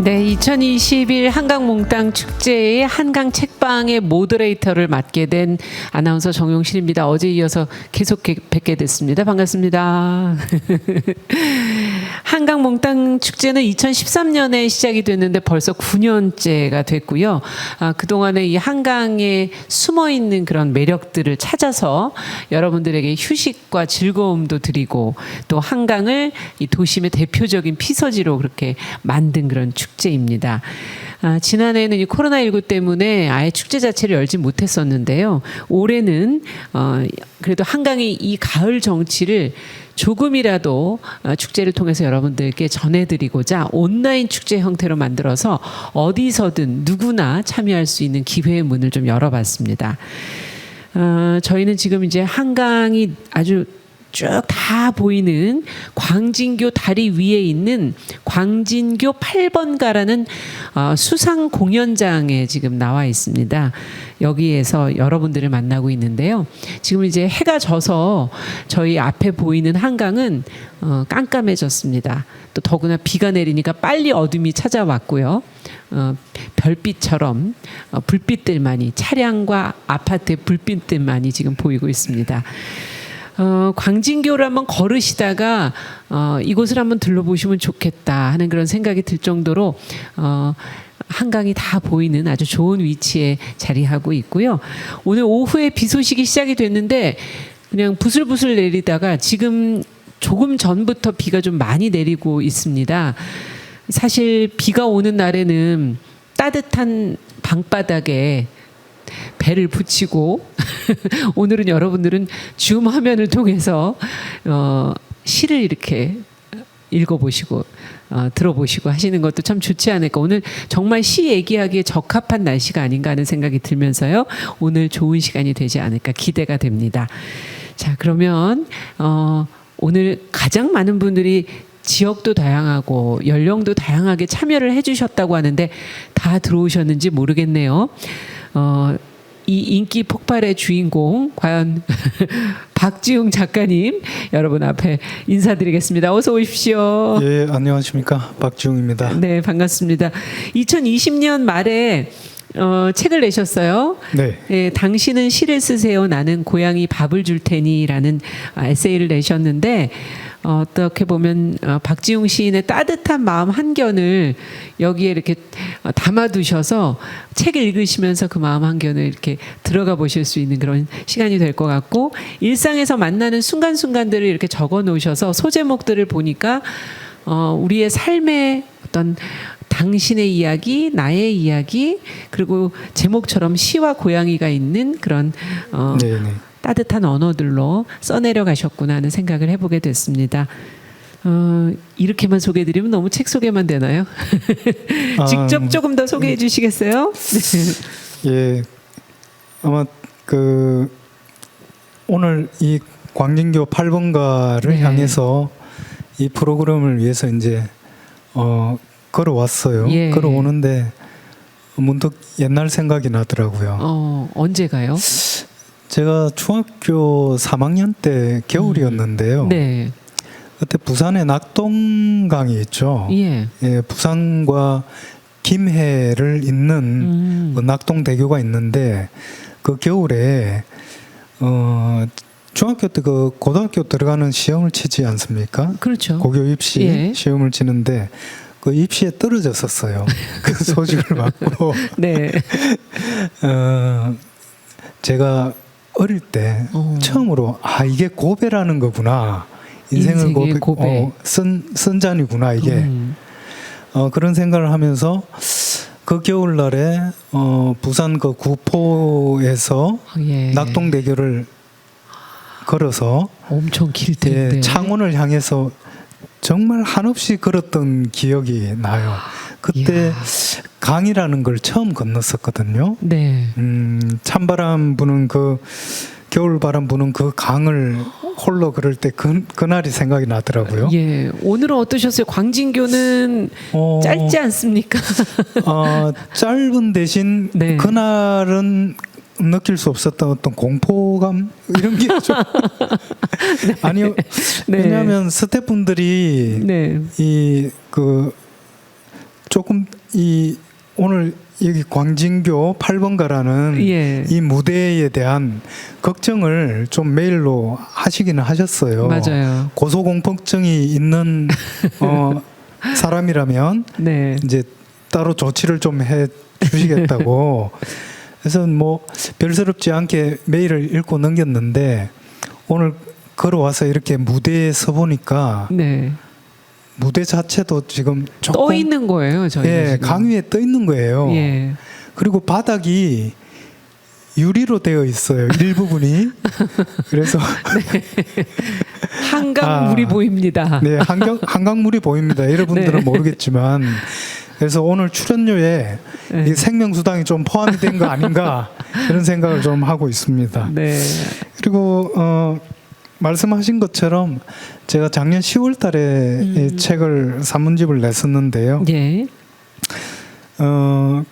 네, 2021 한강몽땅 축제의 한강 책방의 모더레이터를 맡게 된 아나운서 정용실입니다. 어제 이어서 계속 뵙게 됐습니다. 반갑습니다. 한강몽땅 축제는 2013년에 시작이 됐는데 벌써 9년째가 됐고요. 그동안에 이 한강에 숨어있는 그런 매력들을 찾아서 여러분들에게 휴식과 즐거움도 드리고 또 한강을 이 도심의 대표적인 피서지로 그렇게 만든 그런 축제입니다. 지난해에는 이 코로나19 때문에 아예 축제 자체를 열지 못했었는데요. 올해는 그래도 한강의 이 가을 정취를 조금이라도 축제를 통해서 여러분들께 전해드리고자 온라인 축제 형태로 만들어서 어디서든 누구나 참여할 수 있는 기회의 문을 좀 열어봤습니다. 저희는 지금 이제 한강이 아주 쭉 다 보이는 광진교 다리 위에 있는 광진교 8번가라는 수상 공연장에 지금 나와 있습니다. 여기에서 여러분들을 만나고 있는데요. 지금 이제 해가 져서 저희 앞에 보이는 한강은 깜깜해졌습니다. 또 더구나 비가 내리니까 빨리 어둠이 찾아왔고요. 별빛처럼 불빛들만이 차량과 아파트의 불빛들만이 지금 보이고 있습니다. 광진교를 한번 걸으시다가 이곳을 한번 들러보시면 좋겠다 하는 그런 생각이 들 정도로 한강이 다 보이는 아주 좋은 위치에 자리하고 있고요. 오늘 오후에 비 소식이 시작이 됐는데 그냥 부슬부슬 내리다가 지금 조금 전부터 비가 좀 많이 내리고 있습니다. 사실 비가 오는 날에는 따뜻한 방바닥에 배를 붙이고 오늘은 여러분들은 줌 화면을 통해서 시를 이렇게 읽어보시고 들어보시고 하시는 것도 참 좋지 않을까. 오늘 정말 시 얘기하기에 적합한 날씨가 아닌가 하는 생각이 들면서요. 오늘 좋은 시간이 되지 않을까 기대가 됩니다. 자, 그러면 오늘 가장 많은 분들이 지역도 다양하고 연령도 다양하게 참여를 해주셨다고 하는데 다 들어오셨는지 모르겠네요. 이 인기 폭발의 주인공 과연 박지웅 작가님 여러분 앞에 인사드리겠습니다. 어서 오십시오. 예, 안녕하십니까, 박지웅입니다. 네, 반갑습니다. 2020년 말에 책을 내셨어요. 네. 예, 당신은 시를 쓰세요. 나는 고양이 밥을 줄 테니라는 에세이를 내셨는데 어떻게 보면 박지웅 시인의 따뜻한 마음 한켠을 여기에 이렇게 담아두셔서 책을 읽으시면서 그 마음 한켠을 이렇게 들어가 보실 수 있는 그런 시간이 될 것 같고 일상에서 만나는 순간순간들을 이렇게 적어 놓으셔서 소제목들을 보니까 우리의 삶의 어떤 당신의 이야기, 나의 이야기, 그리고 제목처럼 시와 고양이가 있는 그런 네네. 따뜻한 언어들로 써내려 가셨구나 하는 생각을 해보게 됐습니다. 이렇게만 소개해드리면 너무 책 소개만 되나요? 직접 조금 더 소개해 주시겠어요? 예, 아마 오늘 이 광진교 8번가를 네. 향해서 이 프로그램을 위해서 이제 걸어왔어요. 예. 걸어오는데 문득 옛날 생각이 나더라고요. 언제가요? 제가 중학교 3학년 때 겨울이었는데요. 네. 그때 부산에 낙동강이 있죠. 예. 예, 부산과 김해를 잇는 그 낙동대교가 있는데 그 겨울에 중학교 때 그 고등학교 들어가는 시험을 치지 않습니까? 그렇죠. 고교 입시 예. 시험을 치는데 그 입시에 떨어졌었어요. 그 소식을 받고 네. 제가 어릴 때 처음으로 이게 고배라는 거구나. 인생을 고배. 선잔이구나 이게. 그런 생각을 하면서 그 겨울날에 부산 그 구포에서 예. 낙동대교를 걸어서 엄청 길 텐데. 예, 창원을 향해서 정말 한없이 걸었던 기억이 나요. 그때 이야. 강이라는 걸 처음 건넜었거든요. 네. 찬바람 부는 그 겨울바람 부는 그 강을 홀로 걸을 때 그날이 생각이 나더라고요. 예. 오늘은 어떠셨어요? 광진교는 짧지 않습니까? 짧은 대신 네. 그날은 느낄 수 없었던 어떤 공포감 이런 게 좀 네. 아니요. 네. 왜냐하면 스태프분들이 네. 이 그 조금 이 오늘 여기 광진교 8번가라는 예. 이 무대에 대한 걱정을 좀 메일로 하시기는 하셨어요. 맞아요. 고소공포증이 있는 사람이라면 네. 이제 따로 조치를 좀 해 주시겠다고. 그래서 뭐 별스럽지 않게 메일을 읽고 넘겼는데 오늘 걸어와서 이렇게 무대에 서 보니까 네. 무대 자체도 지금 조금 떠 있는 거예요, 저희가 예, 지금. 강 위에 떠 있는 거예요. 예. 그리고 바닥이 유리로 되어 있어요. 일부분이. 그래서 한강물이 보입니다. 네, 한강물이 보입니다. 여러분들은 네. 모르겠지만 그래서 오늘 출연료에 네. 이 생명수당이 좀 포함이 된 거 아닌가 그런 생각을 좀 하고 있습니다. 네. 그리고 말씀하신 것처럼 제가 작년 10월 달에 이 책을 산문집을 냈었는데요. 예.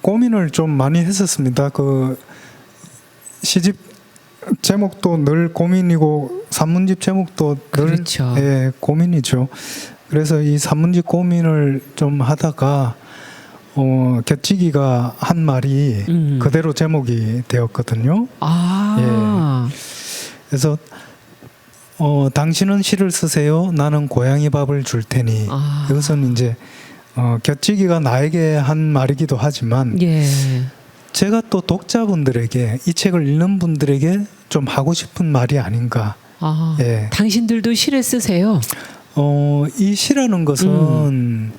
고민을 좀 많이 했었습니다. 그 시집 제목도 늘 고민이고 산문집 제목도 늘 그렇죠. 예, 고민이죠. 그래서 이 산문집 고민을 좀 하다가 곁지기가 한 말이 그대로 제목이 되었거든요. 아. 그래서 당신은 시를 쓰세요. 나는 고양이 밥을 줄 테니. 아. 이것은 이제 곁지기가 나에게 한 말이기도 하지만 예. 제가 또 독자분들에게 이 책을 읽는 분들에게 좀 하고 싶은 말이 아닌가. 아. 예. 당신들도 시를 쓰세요. 이 시라는 것은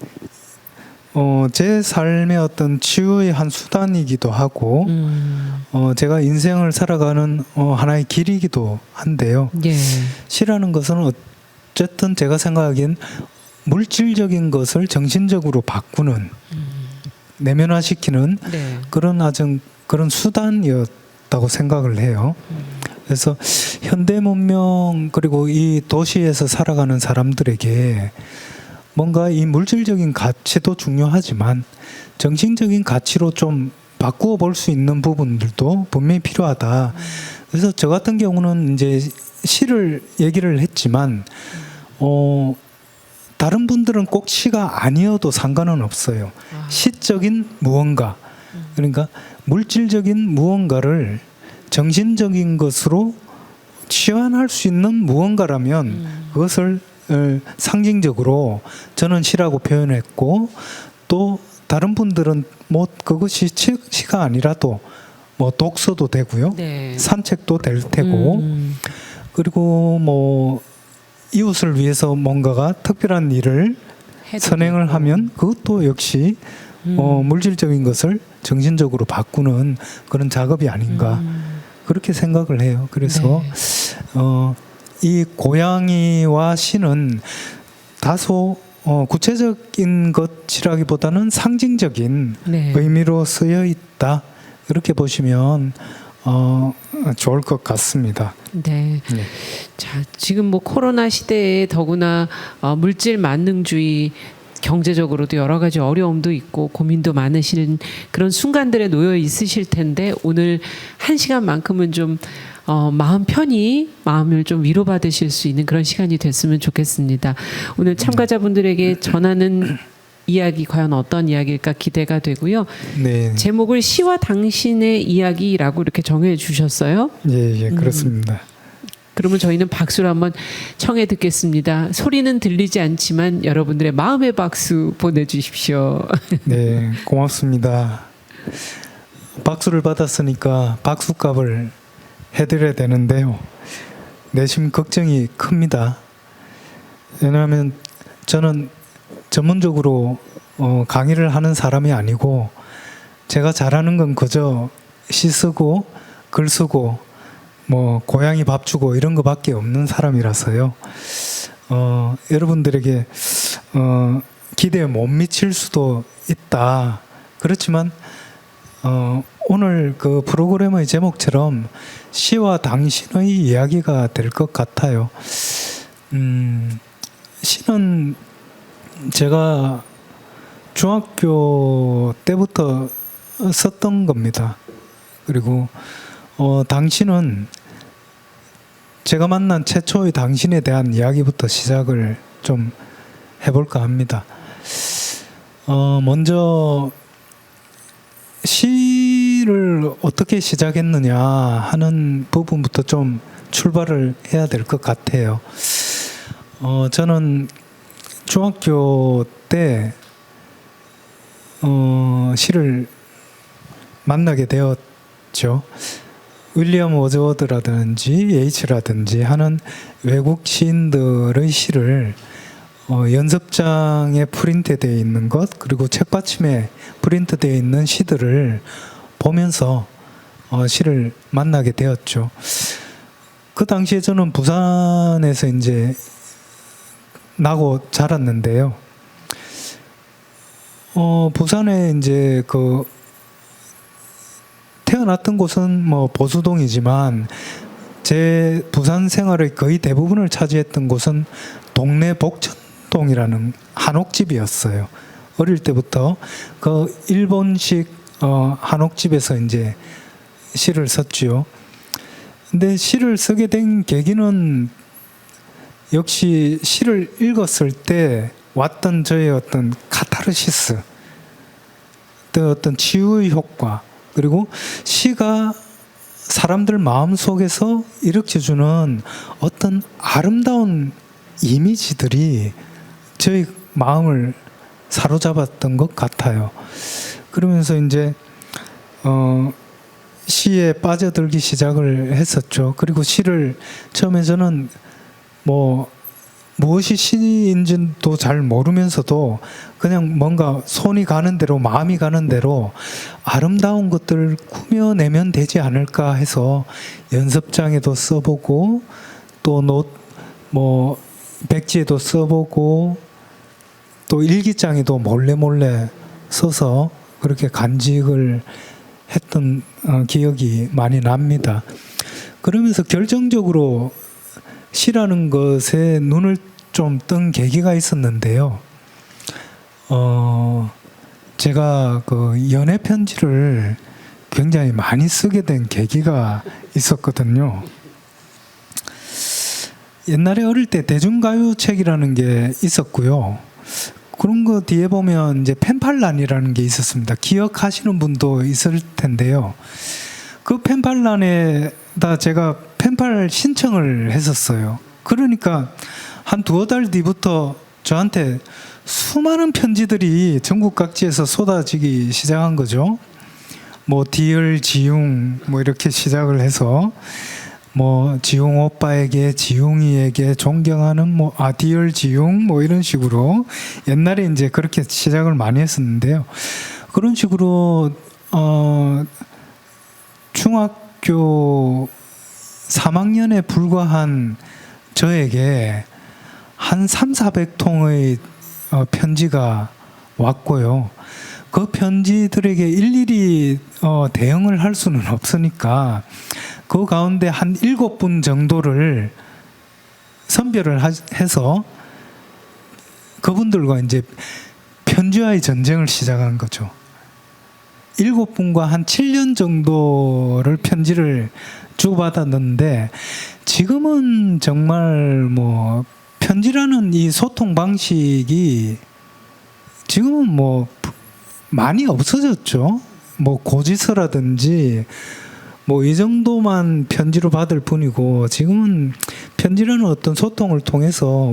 제 삶의 어떤 치유의 한 수단이기도 하고 제가 인생을 살아가는 하나의 길이기도 한데요. 예. 시라는 것은 어쨌든 제가 생각하기엔 물질적인 것을 정신적으로 바꾸는 내면화시키는 네. 그런 수단이었다고 생각을 해요. 그래서 현대 문명 그리고 이 도시에서 살아가는 사람들에게 뭔가 이 물질적인 가치도 중요하지만 정신적인 가치로 좀 바꾸어 볼 수 있는 부분들도 분명히 필요하다. 그래서 저 같은 경우는 이제 시를 얘기를 했지만 다른 분들은 꼭 시가 아니어도 상관은 없어요. 시적인 무언가, 그러니까 물질적인 무언가를 정신적인 것으로 치환할 수 있는 무언가라면 그것을 상징적으로 저는 시라고 표현했고, 또 다른 분들은 뭐 그것이 시가 아니라도 뭐 독서도 되고요, 네. 산책도 될 테고, 그리고 뭐 이웃을 위해서 뭔가가 특별한 일을 선행을 되고. 하면 그것도 역시 물질적인 것을 정신적으로 바꾸는 그런 작업이 아닌가 그렇게 생각을 해요. 그래서 네. 이 고양이와 시는 다소 구체적인 것이라기보다는 상징적인 네. 의미로 쓰여 있다, 이렇게 보시면 좋을 것 같습니다. 네. 네. 자, 지금 뭐 코로나 시대에 더구나 물질 만능주의, 경제적으로도 여러 가지 어려움도 있고 고민도 많으신 그런 순간들에 놓여 있으실 텐데, 오늘 한 시간만큼은 좀 마음 편히 마음을 좀 위로받으실 수 있는 그런 시간이 됐으면 좋겠습니다. 오늘 참가자분들에게 전하는 이야기 과연 어떤 이야기일까 기대가 되고요. 네. 제목을 시와 당신의 이야기라고 이렇게 정해 주셨어요. 예, 그렇습니다. 그러면 저희는 박수를 한번 청해 듣겠습니다. 소리는 들리지 않지만 여러분들의 마음의 박수 보내주십시오. 네, 고맙습니다. 박수를 받았으니까 박수값을 해드려야 되는데요. 내심 걱정이 큽니다. 왜냐하면 저는 전문적으로 강의를 하는 사람이 아니고, 제가 잘하는 건 그저 시 쓰고 글 쓰고 뭐 고양이 밥 주고 이런 거밖에 없는 사람이라서요. 여러분들에게 기대에 못 미칠 수도 있다. 그렇지만 오늘 그 프로그램의 제목처럼 시와 당신의 이야기가 될 것 같아요. 시는 제가 중학교 때부터 썼던 겁니다. 그리고 당신은 제가 만난 최초의 당신에 대한 이야기부터 시작을 좀 해볼까 합니다. 먼저 시를 어떻게 시작했느냐 하는 부분부터 좀 출발을 해야 될 것 같아요. 저는 중학교 때 시를 만나게 되었죠. 윌리엄 워즈워드라든지 예이츠라든지 하는 외국 시인들의 시를 연습장에 프린트되어 있는 것, 그리고 책받침에 프린트되어 있는 시들을 보면서 시를 만나게 되었죠. 그 당시에 저는 부산에서 이제 나고 자랐는데요. 부산에 이제 그 태어났던 곳은 뭐 보수동이지만 제 부산 생활의 거의 대부분을 차지했던 곳은 동네 복천동이라는 한옥집이었어요. 어릴 때부터 그 일본식 한옥집에서 이제 시를 썼지요. 근데 시를 쓰게 된 계기는 역시 시를 읽었을 때 왔던 저의 어떤 카타르시스, 또 어떤 치유의 효과, 그리고 시가 사람들 마음 속에서 일으켜주는 어떤 아름다운 이미지들이 저희 마음을 사로잡았던 것 같아요. 그러면서 이제 시에 빠져들기 시작을 했었죠. 그리고 시를 처음에 저는 뭐 무엇이 시인지도 잘 모르면서도 그냥 뭔가 손이 가는 대로 마음이 가는 대로 아름다운 것들을 꾸며내면 되지 않을까 해서 연습장에도 써보고 또 뭐 백지에도 써보고 또 일기장에도 몰래 써서 그렇게 간직을 했던 기억이 많이 납니다. 그러면서 결정적으로 시라는 것에 눈을 좀 뜬 계기가 있었는데요. 제가 그 연애 편지를 굉장히 많이 쓰게 된 계기가 있었거든요. 옛날에 어릴 때 대중가요책이라는 게 있었고요. 그런 거 뒤에 보면 이제 펜팔란이라는 게 있었습니다. 기억하시는 분도 있을 텐데요. 그 펜팔란에다 제가 펜팔 신청을 했었어요. 그러니까 한 두어 달 뒤부터 저한테 수많은 편지들이 전국 각지에서 쏟아지기 시작한 거죠. 뭐 디얼 지용 뭐 이렇게 시작을 해서 뭐 지용 오빠에게 지용이에게 존경하는 뭐 디얼 지용 뭐 이런 식으로 옛날에 이제 그렇게 시작을 많이 했었는데요. 그런 식으로 중학교 3학년에 불과한 저에게 한 300~400통의 편지가 왔고요. 그 편지들에게 일일이 대응을 할 수는 없으니까 그 가운데 한 7분 정도를 선별을 해서 그분들과 이제 편지와의 전쟁을 시작한 거죠. 7분과 한 7년 정도를 편지를 주고받았는데 지금은 정말 뭐 편지라는 이 소통 방식이 지금은 뭐 많이 없어졌죠. 뭐 고지서라든지 뭐 이 정도만 편지로 받을 뿐이고 지금은 편지라는 어떤 소통을 통해서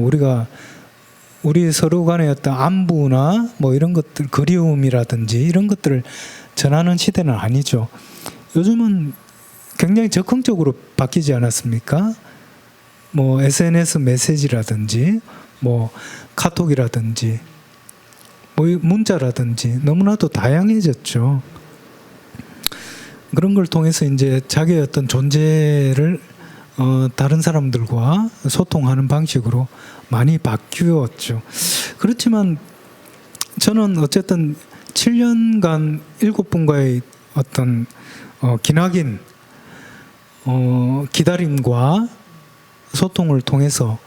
우리 서로 간의 어떤 안부나 뭐 이런 것들 그리움이라든지 이런 것들을 전하는 시대는 아니죠. 요즘은 굉장히 적극적으로 바뀌지 않았습니까? 뭐 SNS 메시지라든지 뭐 카톡이라든지 뭐 문자라든지 너무나도 다양해졌죠. 그런 걸 통해서 이제 자기의 어떤 존재를 다른 사람들과 소통하는 방식으로 많이 바뀌었죠. 그렇지만 저는 어쨌든 7년간 7분과의 어떤 기나긴 기다림과 소통을 통해서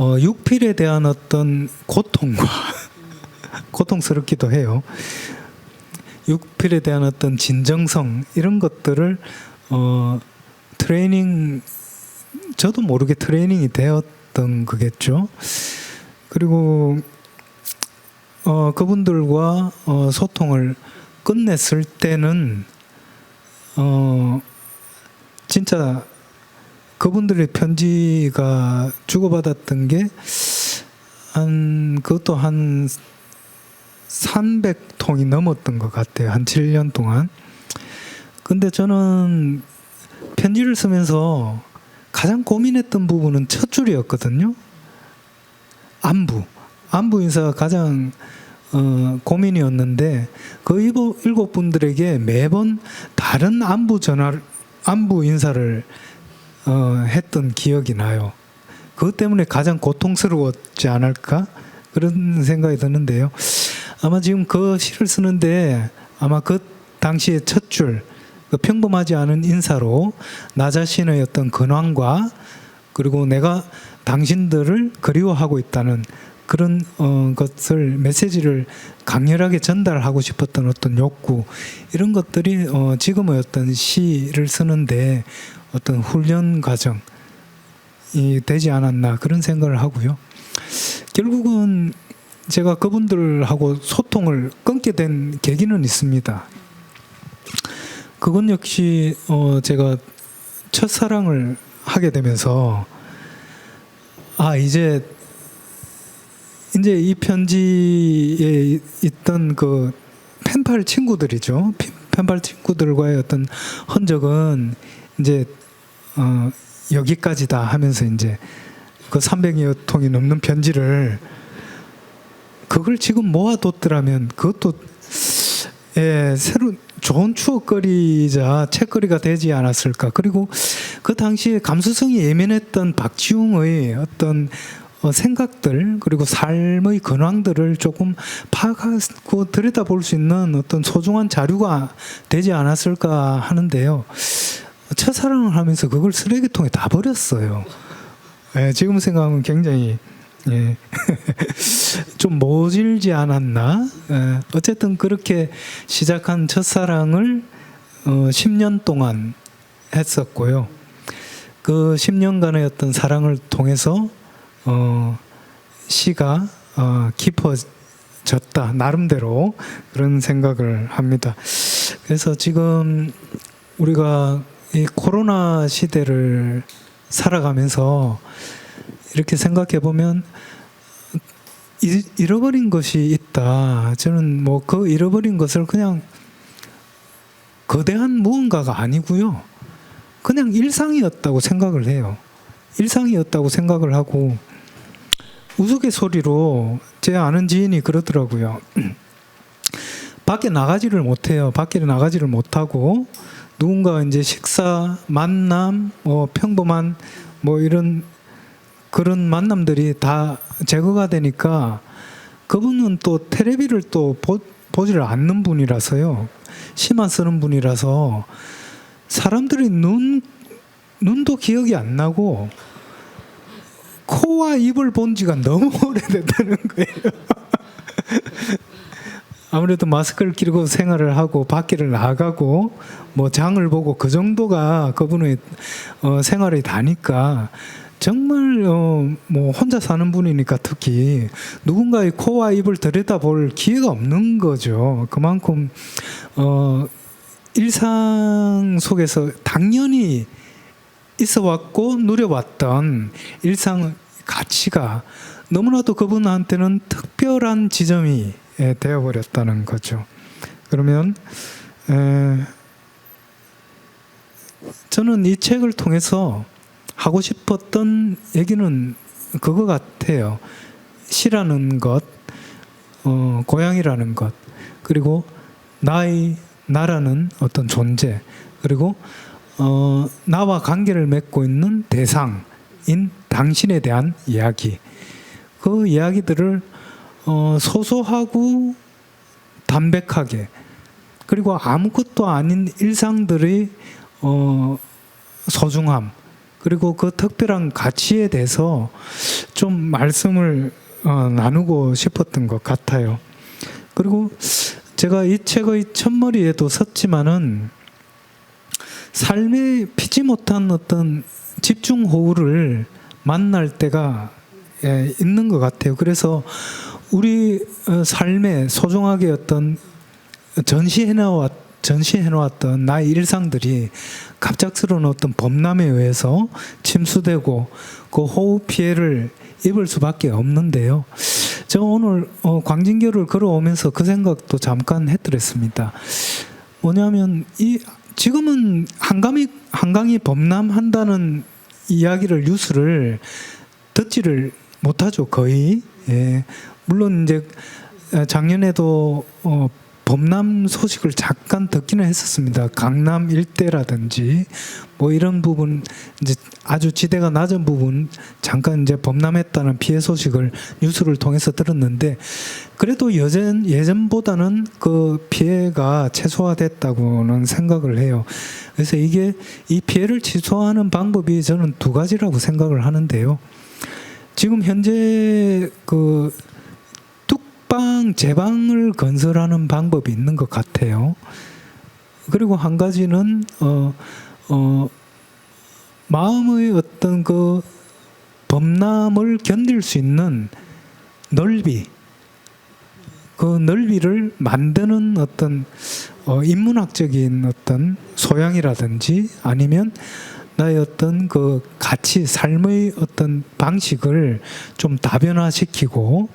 육필에 대한 어떤 고통과 고통스럽기도 해요. 육필에 대한 어떤 진정성 이런 것들을 트레이닝 저도 모르게 트레이닝이 되었던 거겠죠. 그리고 그분들과 소통을 끝냈을 때는 진짜 그분들의 편지가 주고받았던 게 그것도 한 300통이 넘었던 것 같아요. 한 7년 동안. 근데 저는 편지를 쓰면서 가장 고민했던 부분은 첫 줄이었거든요. 안부 인사가 가장 고민이었는데 그 7분들에게 매번 다른 안부 인사를 했던 기억이 나요. 그것 때문에 가장 고통스러웠지 않을까 그런 생각이 드는데요. 아마 지금 그 시를 쓰는데 아마 그 당시의 첫 줄, 그 평범하지 않은 인사로 나 자신의 어떤 근황과 그리고 내가 당신들을 그리워하고 있다는 그런 것을 메시지를 강렬하게 전달하고 싶었던 어떤 욕구, 이런 것들이 지금의 어떤 시를 쓰는데 어떤 훈련 과정이 되지 않았나 그런 생각을 하고요. 결국은 제가 그분들하고 소통을 끊게 된 계기는 있습니다. 그건 역시 제가 첫사랑을 하게 되면서 이제 이 편지에 있던 그 펜팔 친구들이죠. 펜팔 친구들과의 어떤 흔적은 이제 여기까지다 하면서 이제 그 300여 통이 넘는 편지를 그걸 지금 모아뒀더라면 그것도 새로 좋은 추억거리자 책거리가 되지 않았을까. 그리고 그 당시에 감수성이 예민했던 박지웅의 어떤 생각들 그리고 삶의 근황들을 조금 파악하고 들여다볼 수 있는 어떤 소중한 자료가 되지 않았을까 하는데요. 첫사랑을 하면서 그걸 쓰레기통에 다 버렸어요. 지금 생각하면 굉장히 좀 모질지 않았나. 어쨌든 그렇게 시작한 첫사랑을 10년 동안 했었고요. 그 10년간의 어떤 사랑을 통해서 시가 깊어졌다 나름대로 그런 생각을 합니다. 그래서 지금 우리가 이 코로나 시대를 살아가면서 이렇게 생각해 보면 잃어버린 것이 있다. 저는 뭐 그 잃어버린 것을 그냥 거대한 무언가가 아니고요. 그냥 일상이었다고 생각을 해요. 일상이었다고 생각을 하고 우스갯소리로 제 아는 지인이 그러더라고요. 밖에 나가지를 못해요. 밖에 나가지를 못하고 누군가 이제 식사, 만남, 평범한 이런 그런 만남들이 다 제거가 되니까 그분은 또 텔레비를 또 보지를 않는 분이라서요. 시만 쓰는 분이라서 사람들이 눈도 기억이 안 나고 코와 입을 본 지가 너무 오래됐다는 거예요. 아무래도 마스크를 끼고 생활을 하고 밖에를 나가고 장을 보고 그 정도가 그분의 생활이 다니까 정말 혼자 사는 분이니까 특히 누군가의 코와 입을 들여다볼 기회가 없는 거죠. 그만큼 일상 속에서 당연히 있어왔고 누려왔던 일상 가치가 너무나도 그분한테는 특별한 지점이 되어버렸다는 거죠. 그러면 저는 이 책을 통해서 하고 싶었던 얘기는 그거 같아요. 시라는 것, 고향이라는 것, 그리고 나라는 어떤 존재, 그리고 나와 관계를 맺고 있는 대상인 당신에 대한 이야기. 그 이야기들을 소소하고 담백하게 그리고 아무것도 아닌 일상들의 소중함 그리고 그 특별한 가치에 대해서 좀 말씀을 나누고 싶었던 것 같아요. 그리고 제가 이 책의 첫머리에도 썼지만은 삶에 피지 못한 어떤 집중호우를 만날 때가 있는 것 같아요. 그래서 우리 삶에 소중하게 어떤 전시해놓았던 나의 일상들이 갑작스러운 어떤 범람에 의해서 침수되고 그 호흡 피해를 입을 수밖에 없는데요. 저 오늘 광진교를 걸어오면서 그 생각도 잠깐 했더랬습니다. 뭐냐면 지금은 한강이 범람한다는 이야기를 뉴스를 듣지를 못하죠, 거의. 예. 물론 이제 작년에도 범람 소식을 잠깐 듣기는 했었습니다. 강남 일대라든지 뭐 이런 부분, 이제 아주 지대가 낮은 부분 잠깐 이제 범람했다는 피해 소식을 뉴스를 통해서 들었는데, 그래도 예전보다는 그 피해가 최소화됐다고는 생각을 해요. 그래서 이 피해를 취소하는 방법이 저는 두 가지라고 생각을 하는데요. 지금 현재 그 제방을 건설하는 방법이 있는 것 같아요. 그리고 한 가지는 마음의 어떤 그 범람을 견딜 수 있는 넓이, 그 넓이를 만드는 어떤 인문학적인 어떤 소양이라든지 아니면 나의 어떤 그 가치, 삶의 어떤 방식을 좀 다변화시키고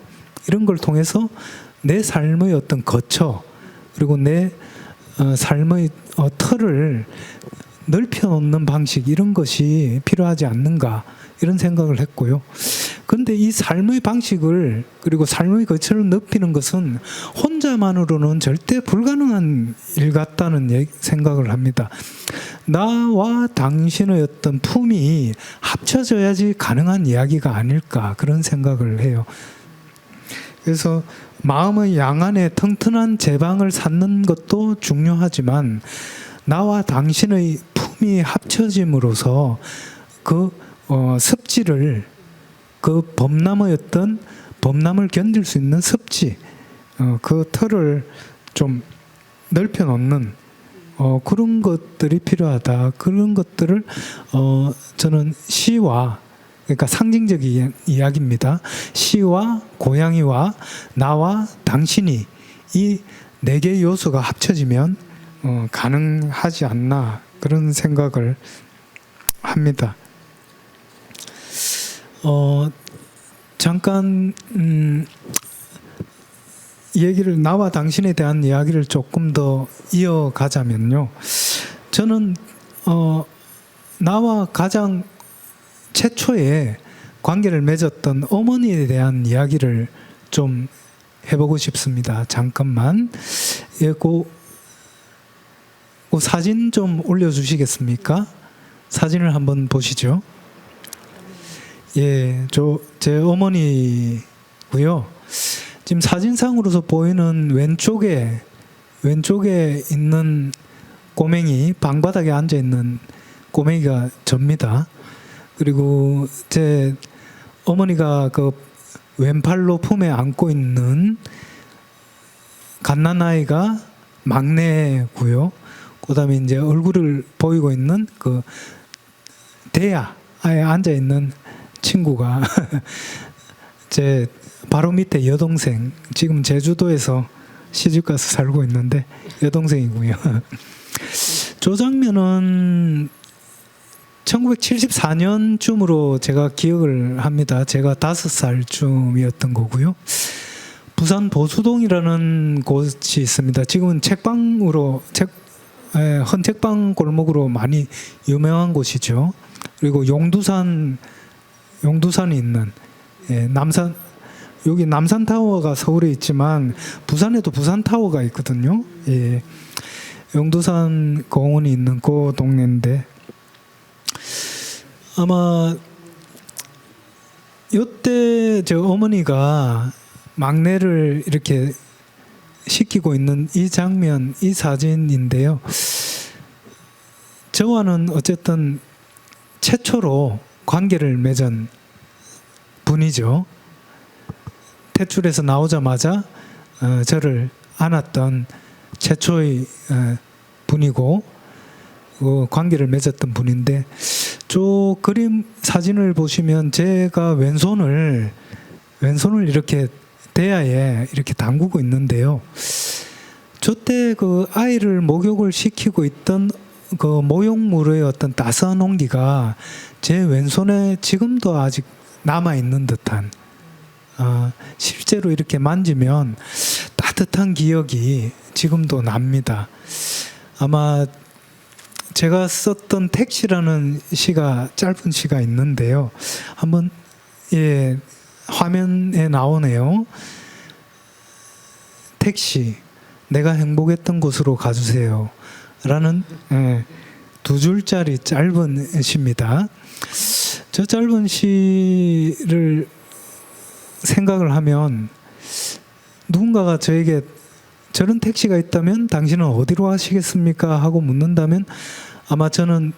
이런 걸 통해서 내 삶의 어떤 거처, 그리고 내 삶의 틀을 넓혀놓는 방식, 이런 것이 필요하지 않는가, 이런 생각을 했고요. 그런데 이 삶의 방식을, 그리고 삶의 거처를 넓히는 것은 혼자만으로는 절대 불가능한 일 같다는 생각을 합니다. 나와 당신의 어떤 품이 합쳐져야지 가능한 이야기가 아닐까, 그런 생각을 해요. 그래서 마음의 양안에 튼튼한 제방을 쌓는 것도 중요하지만, 나와 당신의 품이 합쳐짐으로써 그 습지를, 그 범람을 견딜 수 있는 습지, 그 틀을 좀 넓혀 놓는 그런 것들이 필요하다. 그런 것들을 저는 시와, 그러니까 상징적인 이야기입니다. 시와 고양이와 나와 당신이, 이 네 개의 요소가 합쳐지면 가능하지 않나, 그런 생각을 합니다. 잠깐 나와 당신에 대한 이야기를 조금 더 이어가자면요. 저는 나와 가장 최초에 관계를 맺었던 어머니에 대한 이야기를 좀 해보고 싶습니다. 잠깐만. 예, 그 사진 좀 올려주시겠습니까? 사진을 한번 보시죠. 예, 제 어머니고요. 지금 사진상으로서 보이는 왼쪽에 있는 꼬맹이, 방바닥에 앉아 있는 꼬맹이가 접니다. 그리고 제 어머니가 그 왼팔로 품에 안고 있는 갓난아이가 막내고요. 그다음에 이제 얼굴을 보이고 있는 그 대야에 앉아 있는 친구가 제 바로 밑에 여동생, 지금 제주도에서 시집가서 살고 있는데 여동생이고요. 저 장면은 1974년쯤으로 제가 기억을 합니다. 제가 5살쯤이었던 거고요. 부산 보수동이라는 곳이 있습니다. 지금은 헌책방 골목으로 많이 유명한 곳이죠. 그리고 용두산이 있는, 여기 남산타워가 서울에 있지만 부산에도 부산타워가 있거든요. 예, 용두산 공원이 있는 그 동네인데, 아마 이때 저 어머니가 막내를 이렇게 시키고 있는 이 장면, 이 사진인데요. 저와는 어쨌든 최초로 관계를 맺은 분이죠. 퇴출해서 나오자마자 저를 안았던 최초의 분이고, 관계를 맺었던 분인데, 저 그림 사진을 보시면 제가 왼손을 이렇게 대야에 이렇게 담그고 있는데요. 저때 그 아이를 목욕을 시키고 있던 그 모욕물의 어떤 따스한 온기가 제 왼손에 지금도 아직 남아 있는 듯한, 실제로 이렇게 만지면 따뜻한 기억이 지금도 납니다. 아마 제가 썼던 택시라는 시가, 짧은 시가 있는데요. 한번 화면에 나오네요. 택시, 내가 행복했던 곳으로 가주세요 라는 2줄짜리 짧은 시입니다. 저 짧은 시를 생각을 하면 누군가가 저에게 저런 택시가 있다면 당신은 어디로 가시겠습니까? 하고 묻는다면 아마 저는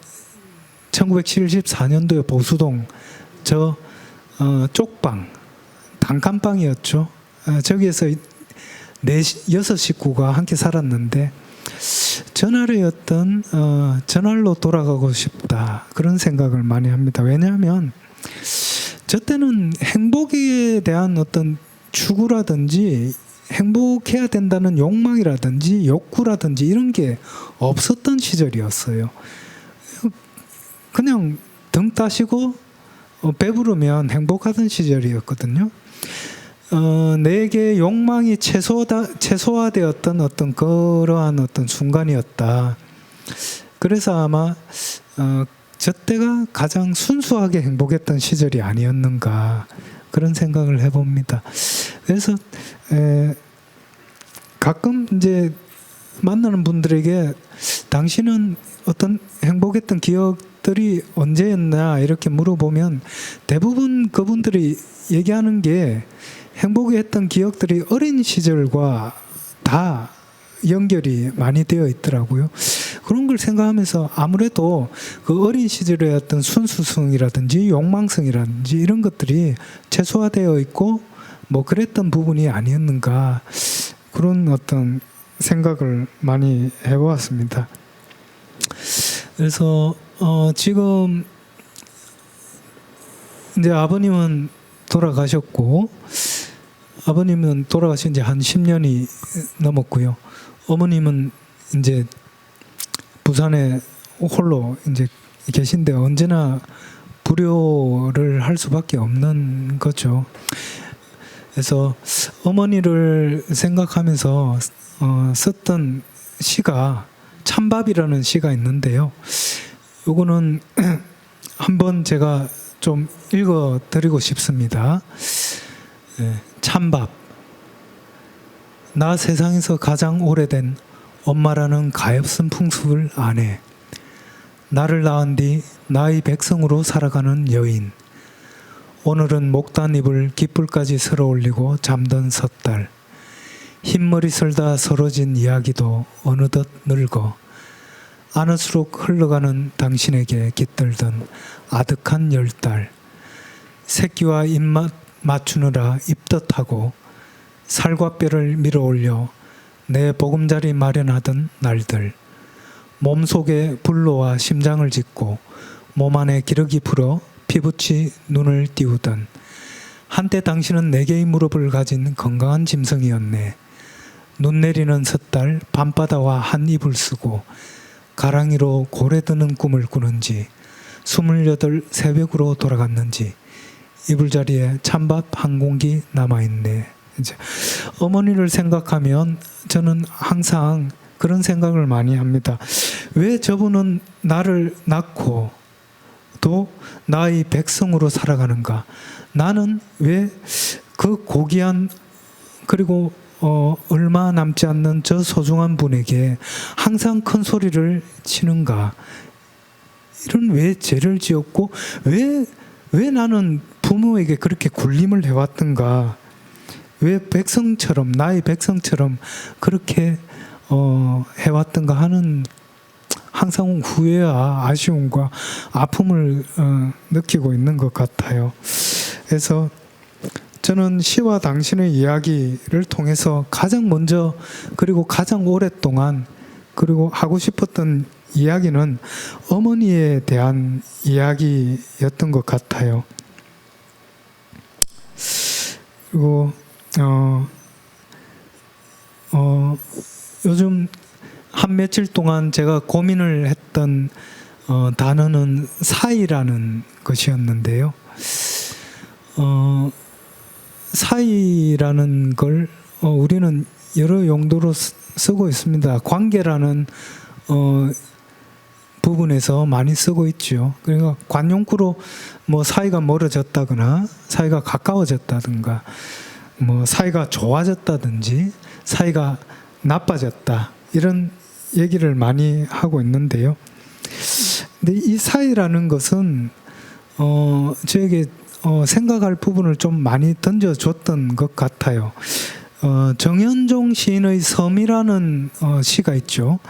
1974년도에 보수동 쪽방, 단칸방이었죠. 저기에서 6 식구가 함께 살았는데 전날로 돌아가고 싶다, 그런 생각을 많이 합니다. 왜냐하면 저 때는 행복에 대한 어떤 추구라든지 행복해야 된다는 욕망이라든지 욕구라든지 이런 게 없었던 시절이었어요. 그냥 등 따시고 배부르면 행복하던 시절이었거든요. 내게 욕망이 최소화되었던 어떤 그러한 어떤 순간이었다. 그래서 아마 저 때가 가장 순수하게 행복했던 시절이 아니었는가, 그런 생각을 해봅니다. 그래서 가끔 이제 만나는 분들에게 당신은 어떤 행복했던 기억들이 언제였나 이렇게 물어보면 대부분 그분들이 얘기하는 게 행복했던 기억들이 어린 시절과 다 연결이 많이 되어 있더라고요. 그런 걸 생각하면서 아무래도 그 어린 시절의 어떤 순수성이라든지 욕망성이라든지 이런 것들이 최소화되어 있고 뭐 그랬던 부분이 아니었는가, 그런 어떤 생각을 많이 해보았습니다. 그래서 지금 이제 아버님은 돌아가셨고, 아버님은 돌아가신 지 한 10년이 넘었고요. 어머님은 이제 부산에 홀로 이제 계신데 언제나 불효를 할 수밖에 없는 거죠. 그래서 어머니를 생각하면서 썼던 시가 찬밥이라는 시가 있는데요. 요거는 한번 제가 좀 읽어 드리고 싶습니다. 찬밥. 나 세상에서 가장 오래된 엄마라는 가엾은 풍습을 아네. 나를 낳은 뒤 나의 백성으로 살아가는 여인. 오늘은 목단잎을 깃불까지 쓸어 올리고 잠든 섣달. 흰머리 쓸다 서러진 이야기도 어느덧 늙어. 안을수록 흘러가는 당신에게 깃들던 아득한 열달. 새끼와 입맛 맞추느라 입덧하고 살과 뼈를 밀어올려 내 보금자리 마련하던 날들. 몸속에 불로와 심장을 짚고 몸 안에 기러기 풀어 피부치 눈을 띄우던 한때 당신은 4개의 무릎을 가진 건강한 짐승이었네. 눈 내리는 섣달 밤바다와 한 입을 쓰고 가랑이로 고래 드는 꿈을 꾸는지 28 새벽으로 돌아갔는지 이불자리에 찬밥 한 공기 남아있네. 이제 어머니를 생각하면 저는 항상 그런 생각을 많이 합니다. 왜 저분은 나를 낳고 또 나의 백성으로 살아가는가? 나는 왜 그 고귀한 그리고 얼마 남지 않는 저 소중한 분에게 항상 큰 소리를 치는가? 이런 왜 죄를 지었고 왜 나는 부모에게 그렇게 굴림을 해왔던가? 왜 백성처럼 나의 백성처럼 그렇게 해왔던가 하는 항상 후회와 아쉬움과 아픔을 느끼고 있는 것 같아요. 그래서 저는 시와 당신의 이야기를 통해서 가장 먼저 그리고 가장 오랫동안 그리고 하고 싶었던 이야기는 어머니에 대한 이야기였던 것 같아요. 그리고 요즘 한 며칠 동안 제가 고민을 했던 단어는 사이라는 것이었는데요. 사이라는 걸 우리는 여러 용도로 쓰고 있습니다. 관계라는 부분에서 많이 쓰고 있죠. 그러니까 관용구로 뭐 사이가 멀어졌다거나 사이가 가까워졌다든가 뭐 사이가 좋아졌다든지 사이가 나빠졌다 이런 얘기를 많이 하고 있는데요. 근데 이 사이라는 것은 저에게 생각할 부분을 좀 많이 던져줬던 것 같아요. 정현종 시인의 섬이라는 시가 있죠.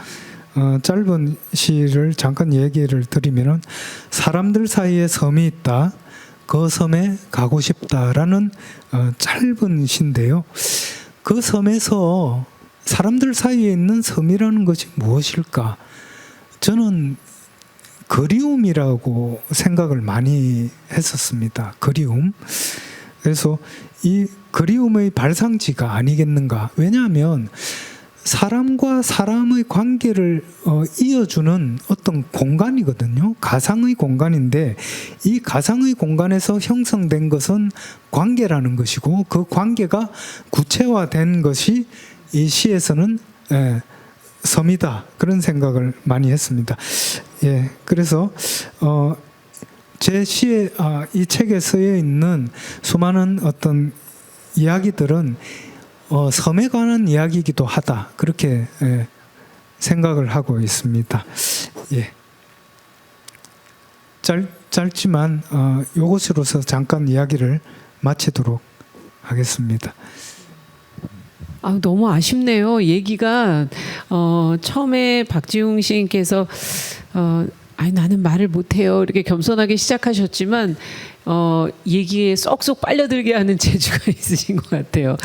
짧은 시를 잠깐 얘기를 드리면은 사람들 사이에 섬이 있다. 그 섬에 가고 싶다라는 짧은 시인데요. 그 섬에서 사람들 사이에 있는 섬이라는 것이 무엇일까? 저는 그리움이라고 생각을 많이 했었습니다. 그리움. 그래서 이 그리움의 발상지가 아니겠는가? 왜냐하면 사람과 사람의 관계를 이어주는 어떤 공간이거든요. 가상의 공간인데 이 가상의 공간에서 형성된 것은 관계라는 것이고 그 관계가 구체화된 것이 이 시에서는 섬이다. 그런 생각을 많이 했습니다. 예, 그래서 제 시에 이 책에 쓰여 있는 수많은 어떤 이야기들은 섬에 관한 이야기이기도 하다. 그렇게 생각을 하고 있습니다. 예. 짧지만 요것으로서 잠깐 이야기를 마치도록 하겠습니다. 너무 아쉽네요. 얘기가 처음에 박지웅 시인께서 나는 말을 못해요. 이렇게 겸손하게 시작하셨지만 얘기에 쏙쏙 빨려들게 하는 재주가 있으신 것 같아요.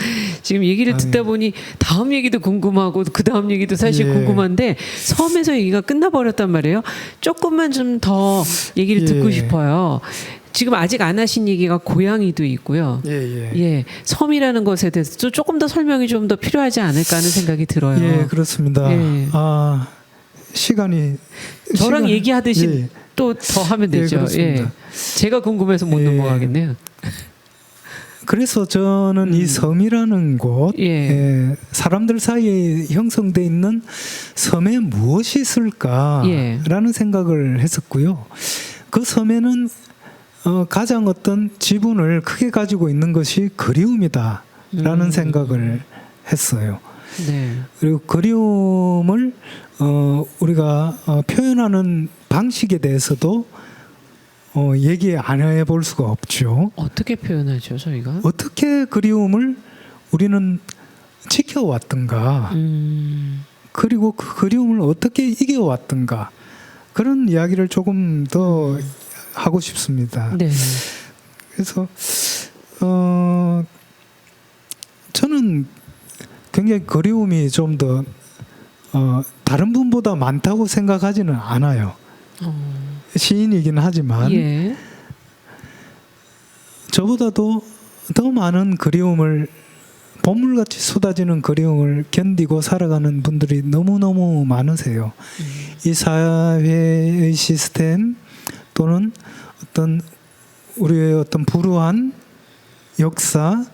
지금 얘기를 듣다 보니 다음 얘기도 궁금하고 그 다음 얘기도 사실 궁금한데 섬에서 얘기가 끝나버렸단 말이에요. 조금만 좀 더 얘기를 듣고 싶어요. 지금 아직 안 하신 얘기가 고양이도 있고요. 예, 섬이라는 것에 대해서 조금 더 설명이 좀 더 필요하지 않을까 하는 생각이 들어요. 예, 그렇습니다. 예. 저랑 얘기하듯이 또 더 하면 되죠. 예, 제가 궁금해서 못 넘어가겠네요. 그래서 저는 이 섬이라는 곳, 사람들 사이에 형성돼 있는 섬에 무엇이 있을까라는 생각을 했었고요. 그 섬에는 가장 어떤 지분을 크게 가지고 있는 것이 그리움이다라는 생각을 했어요. 그리고 그리움을 우리가 표현하는 방식에 대해서도 얘기 안 해볼 수가 없죠. 어떻게 표현하죠, 저희가? 어떻게 그리움을 우리는 지켜왔던가, 그리고 그 그리움을 어떻게 이겨왔던가, 그런 이야기를 조금 더 하고 싶습니다. 네. 그래서 저는 굉장히 그리움이 좀 더 다른 분보다 많다고 생각하지는 않아요. 시인이긴 하지만 저보다도 더 많은 그리움을 보물같이 쏟아지는 그리움을 견디고 살아가는 분들이 너무너무 많으세요. 이 사회의 시스템 또는 어떤 우리의 어떤 불우한 역사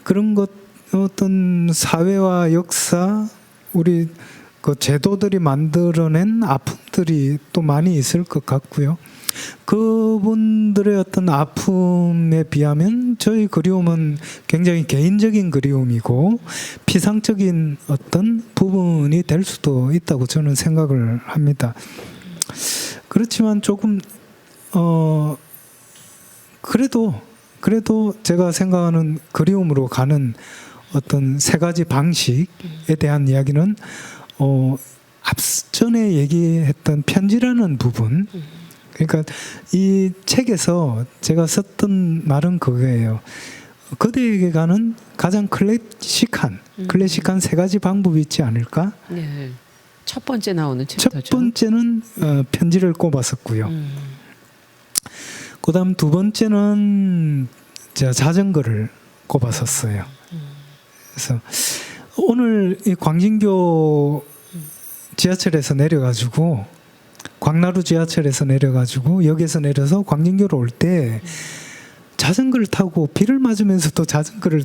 그런 것 어떤 사회와 역사 우리 그 제도들이 만들어낸 아픔들이 또 많이 있을 것 같고요. 그분들의 어떤 아픔에 비하면 저희 그리움은 굉장히 개인적인 그리움이고 피상적인 어떤 부분이 될 수도 있다고 저는 생각을 합니다. 그렇지만 조금 그래도 제가 생각하는 그리움으로 가는 어떤 세 가지 방식에 대한 이야기는 앞전에 얘기했던 편지라는 부분. 그러니까 이 책에서 제가 썼던 말은 그거예요. 그대에게 가는 가장 클래식한 세 가지 방법이 있지 않을까? 네. 첫 번째 나오는 챕터죠. 첫 번째는 편지를 꼽았었고요. 그다음 두 번째는 제가 자전거를 꼽았었어요. 그래서 오늘 이 광진교 지하철에서 내려가지고 광나루 지하철에서 내려가지고 역에서 내려서 광진교로 올 때 자전거를 타고 비를 맞으면서도 자전거를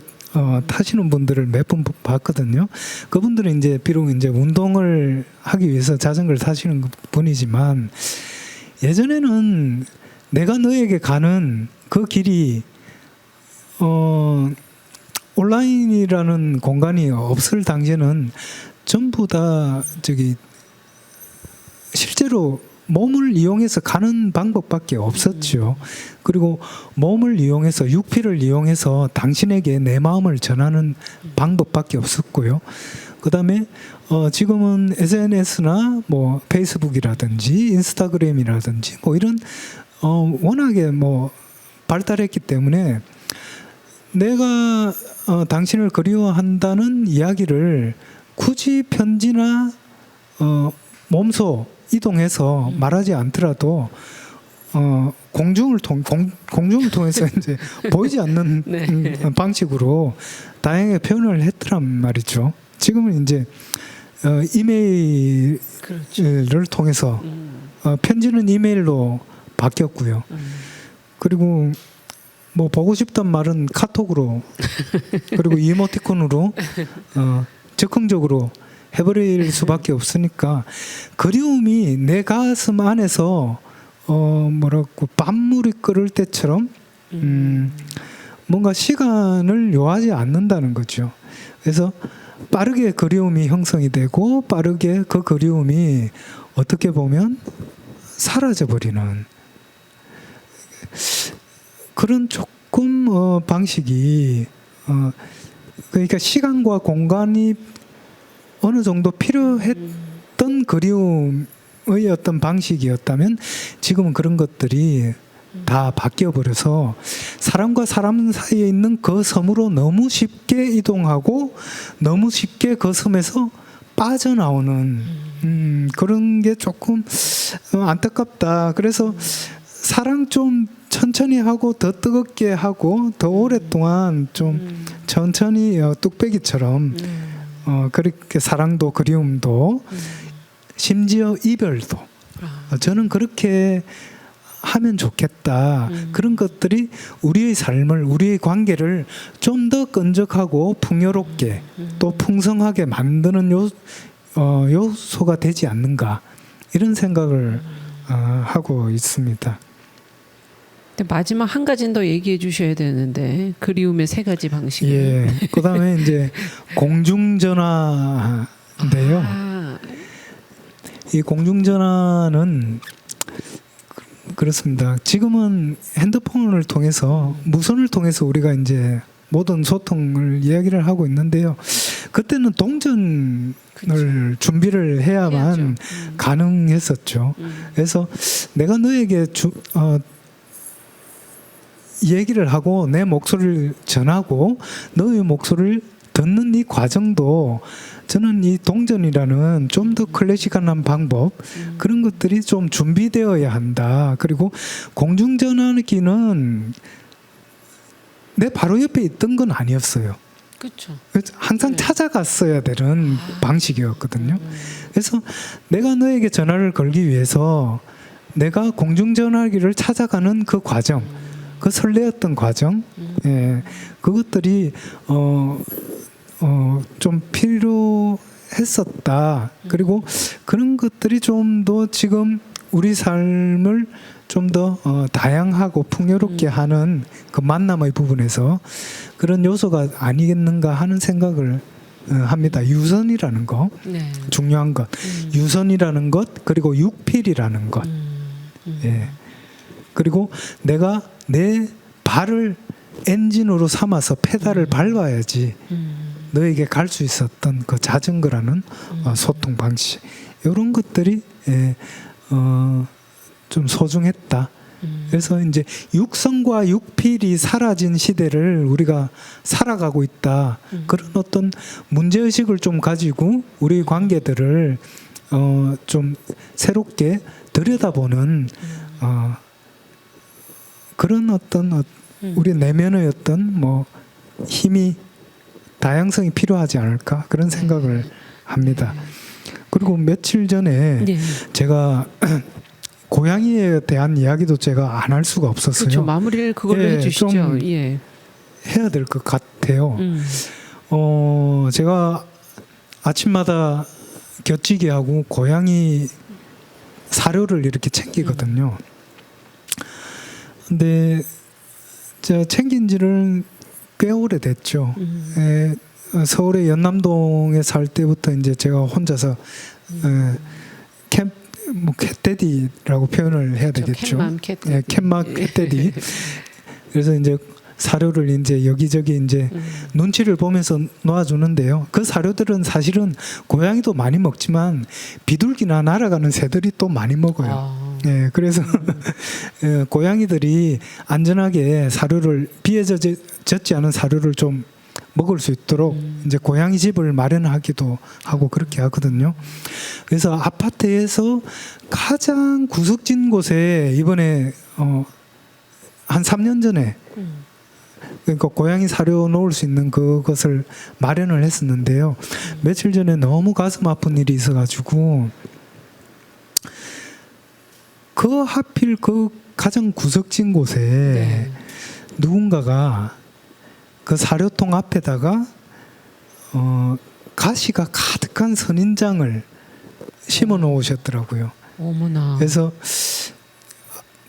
타시는 분들을 몇 분 봤거든요. 그분들은 이제 비록 이제 운동을 하기 위해서 자전거를 타시는 분이지만 예전에는 내가 너에게 가는 그 길이 온라인이라는 공간이 없을 당시에는 전부 다 실제로 몸을 이용해서 가는 방법밖에 없었죠. 그리고 몸을 이용해서 육피를 이용해서 당신에게 내 마음을 전하는 방법밖에 없었고요. 그다음에 지금은 SNS나 뭐 페이스북이라든지 인스타그램이라든지 뭐 이런 워낙에 뭐 발달했기 때문에 내가 당신을 그리워한다는 이야기를 굳이 편지나 몸소 이동해서 말하지 않더라도 공중을 통해서 이제 보이지 않는 네. 방식으로 다양하게 표현을 했더란 말이죠. 지금은 이제 이메일을 그렇죠. 통해서 편지는 이메일로 바뀌었고요. 그리고 뭐 보고 싶단 말은 카톡으로 그리고 이모티콘으로 적극적으로 해버릴 수밖에 없으니까 그리움이 내 가슴 안에서 뭐라고 밤물이 끓을 때처럼 뭔가 시간을 요하지 않는다는 거죠. 그래서 빠르게 그리움이 형성이 되고 빠르게 그 그리움이 어떻게 보면 사라져 버리는 그런 조금 방식이 그러니까 시간과 공간이 어느 정도 필요했던 그리움의 어떤 방식이었다면 지금은 그런 것들이 다 바뀌어버려서 사람과 사람 사이에 있는 그 섬으로 너무 쉽게 이동하고 너무 쉽게 그 섬에서 빠져나오는 그런 게 조금 안타깝다. 그래서 사랑 좀 천천히 하고 더 뜨겁게 하고 더 오랫동안 좀 천천히 뚝배기처럼 그렇게 사랑도 그리움도 심지어 이별도 저는 그렇게 하면 좋겠다. 그런 것들이 우리의 삶을 우리의 관계를 좀 더 끈적하고 풍요롭게 또 풍성하게 만드는 요소가 되지 않는가 이런 생각을 하고 있습니다. 마지막 한 가지는 더 얘기해 주셔야 되는데 그리움의 세 가지 방식. 예. 그다음에 이제 공중전화인데요. 이 공중전화는 그렇습니다. 지금은 핸드폰을 통해서 무선을 통해서 우리가 이제 모든 소통을 이야기를 하고 있는데요. 그때는 동전을 준비를 해야만 가능했었죠. 그래서 내가 너에게 얘기를 하고 내 목소리를 전하고 너의 목소리를 듣는 이 과정도 저는 이 동전이라는 좀 더 클래식한 방법 그런 것들이 좀 준비되어야 한다. 그리고 공중전화기는 내 바로 옆에 있던 건 아니었어요. 그렇죠. 항상 찾아갔어야 되는 방식이었거든요. 그래서 내가 너에게 전화를 걸기 위해서 내가 공중전화기를 찾아가는 그 과정 그 설레었던 과정, 예, 그것들이 좀 필요했었다. 그리고 그런 것들이 좀 더 지금 우리 삶을 좀 더 다양하고 풍요롭게 하는 그 만남의 부분에서 그런 요소가 아니겠는가 하는 생각을 합니다. 유선이라는 거, 네. 중요한 것, 유선이라는 것, 그리고 육필이라는 것, 예. 그리고 내가 내 발을 엔진으로 삼아서 페달을 밟아야지 너에게 갈 수 있었던 그 자전거라는 소통 방식 이런 것들이 좀 소중했다. 그래서 이제 육성과 육필이 사라진 시대를 우리가 살아가고 있다. 그런 어떤 문제의식을 좀 가지고 우리 관계들을 좀 새롭게 들여다보는 그런 어떤 우리 내면의 어떤 뭐 힘이 다양성이 필요하지 않을까 그런 생각을 합니다. 그리고 며칠 전에 네. 제가 고양이에 대한 이야기도 제가 안 할 수가 없었어요. 그렇죠. 마무리를 그걸로 예, 해주시죠. 좀 예. 해야 될 것 같아요. 제가 아침마다 곁치기 하고 고양이 사료를 이렇게 챙기거든요. 근데 제가 챙긴 지는 꽤 오래됐죠. 서울의 연남동에 살 때부터 이제 제가 혼자서 캣데디라고 표현을 해야 되겠죠. 캣맘, 캣데디. 예, 캣맘, 캣데디. 그래서 이제 사료를 이제 여기저기 이제 눈치를 보면서 놓아주는데요. 그 사료들은 사실은 고양이도 많이 먹지만 비둘기나 날아가는 새들이 또 많이 먹어요. 예, 그래서 예, 고양이들이 안전하게 사료를 비에 젖지 않은 사료를 좀 먹을 수 있도록 이제 고양이 집을 마련하기도 하고 그렇게 하거든요. 그래서 아파트에서 가장 구석진 곳에 이번에 한 3년 전에 그러니까 고양이 사료 놓을 수 있는 그것을 마련을 했었는데요. 며칠 전에 너무 가슴 아픈 일이 있어가지고 그 하필 그 가장 구석진 곳에 네. 누군가가 그 사료통 앞에다가 가시가 가득한 선인장을 심어 놓으셨더라고요. 어머나. 그래서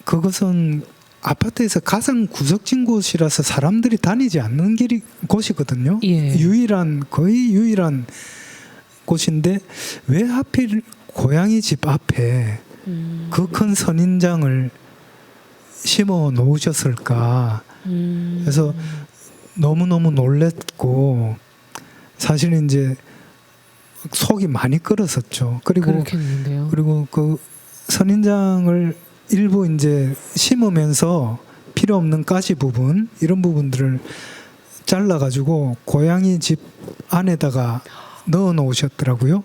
그것은 아파트에서 가장 구석진 곳이라서 사람들이 다니지 않는 곳이거든요. 예. 거의 유일한 곳인데 왜 하필 고양이 집 앞에 그 큰 선인장을 심어 놓으셨을까? 그래서 너무너무 놀랬고 사실은 이제 속이 많이 끓었었죠. 그렇겠는데요. 그리고 그 선인장을 일부 이제 심으면서 필요 없는 가시 부분 이런 부분들을 잘라 가지고 고양이 집 안에다가 넣어 놓으셨더라고요.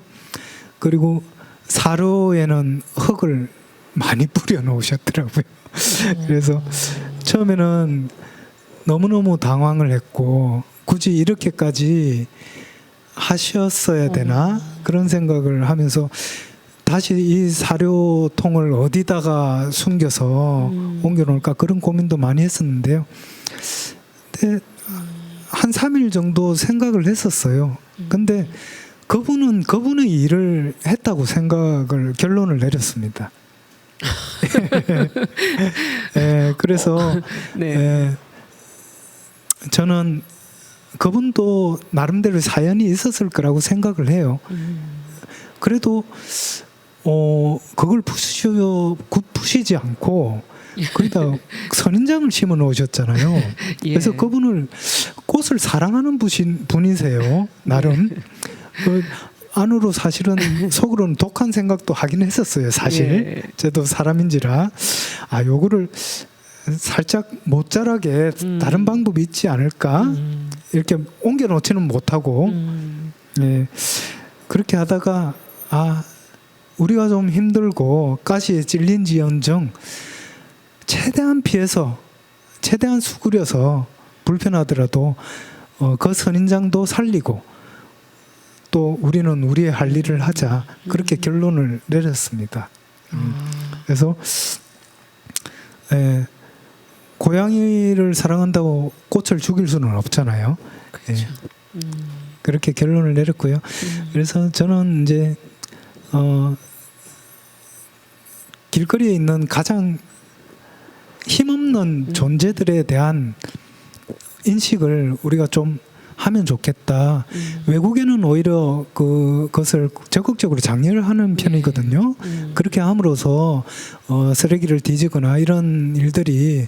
그리고 사료에는 흙을 많이 뿌려 놓으셨더라고요. 그래서 처음에는 너무너무 당황을 했고 굳이 이렇게까지 하셨어야 되나 그런 생각을 하면서 다시 이 사료통을 어디다가 숨겨서 옮겨놓을까 그런 고민도 많이 했었는데요. 근데 한 3일 정도 생각을 했었어요. 근데 그분의 일을 했다고 결론을 내렸습니다. 예, 그래서 네. 저는 그분도 나름대로 사연이 있었을 거라고 생각을 해요. 그래도 그걸 푸시지 않고 거기다 선인장을 심어 놓으셨잖아요. 예. 그래서 그분을 꽃을 사랑하는 분이세요. 나름. 안으로 사실은 속으로는 독한 생각도 하긴 했었어요. 사실. 예. 저도 사람인지라 요거를 살짝 못 자라게 다른 방법이 있지 않을까? 이렇게 옮겨 놓지는 못하고 예. 그렇게 하다가 우리가 좀 힘들고 가시에 찔린지언정 최대한 피해서 최대한 수그려서 불편하더라도 그 선인장도 살리고 또 우리는 우리의 할 일을 하자 그렇게 결론을 내렸습니다. 그래서 고양이를 사랑한다고 꽃을 죽일 수는 없잖아요. 그렇죠. 그렇게 결론을 내렸고요. 그래서 저는 이제 길거리에 있는 가장 힘없는 존재들에 대한 인식을 우리가 좀 하면 좋겠다. 외국에는 오히려 그것을 적극적으로 장려를 하는 편이거든요. 그렇게 함으로써 쓰레기를 뒤지거나 이런 일들이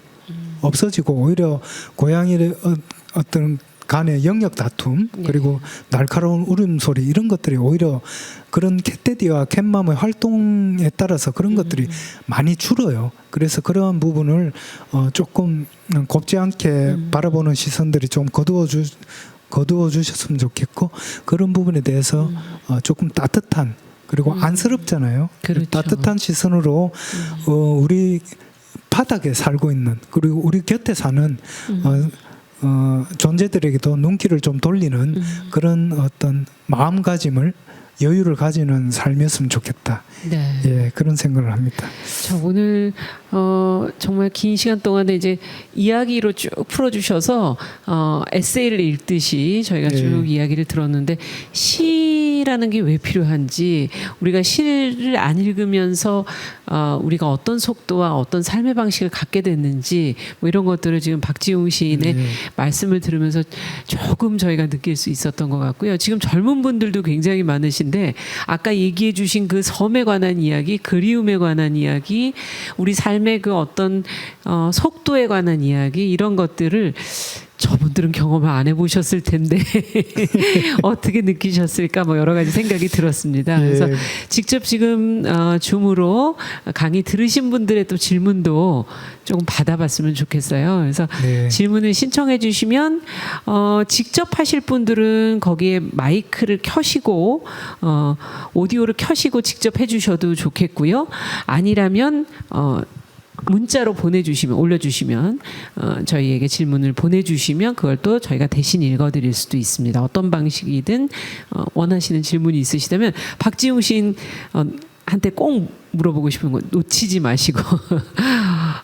없어지고 오히려 고양이의 어떤 간의 영역 다툼 그리고 날카로운 울음소리 이런 것들이 오히려 그런 캣데디와 캣맘의 활동에 따라서 그런 것들이 많이 줄어요. 그래서 그러한 부분을 조금 곱지 않게 바라보는 시선들이 좀 거두어 주셨으면 좋겠고 그런 부분에 대해서 조금 따뜻한 그리고 안쓰럽잖아요. 그렇죠. 따뜻한 시선으로 우리 바닥에 살고 있는 그리고 우리 곁에 사는 존재들에게도 눈길을 좀 돌리는 그런 어떤 마음가짐을 여유를 가지는 삶이었으면 좋겠다. 네. 예, 그런 생각을 합니다. 저 오늘 정말 긴 시간 동안에 이제 이야기로 쭉 풀어주셔서 에세이를 읽듯이 저희가 쭉 이야기를 들었는데 시라는 게 왜 필요한지, 우리가 시를 안 읽으면서 우리가 어떤 속도와 어떤 삶의 방식을 갖게 됐는지, 뭐 이런 것들을 지금 박지웅 시인의 말씀을 들으면서 조금 저희가 느낄 수 있었던 것 같고요. 지금 젊은 분들도 굉장히 많으신데 아까 얘기해 주신 그 섬에 관한 이야기, 그리움에 관한 이야기, 우리 삶의 그 어떤 속도에 관한 이야기, 이런 것들을 저분들은 경험을 안 해보셨을 텐데 어떻게 느끼셨을까, 뭐 여러 가지 생각이 들었습니다. 그래서 직접 지금 줌으로 강의 들으신 분들의 또 질문도 조금 받아봤으면 좋겠어요. 그래서 질문을 신청해 주시면 직접 하실 분들은 거기에 마이크를 켜시고 오디오를 켜시고 직접 해주셔도 좋겠고요. 아니라면 문자로 보내주시면, 올려주시면, 저희에게 질문을 보내주시면 그걸 또 저희가 대신 읽어드릴 수도 있습니다. 어떤 방식이든 원하시는 질문이 있으시다면 박지웅 시인 한테 꼭 물어보고 싶은 거 놓치지 마시고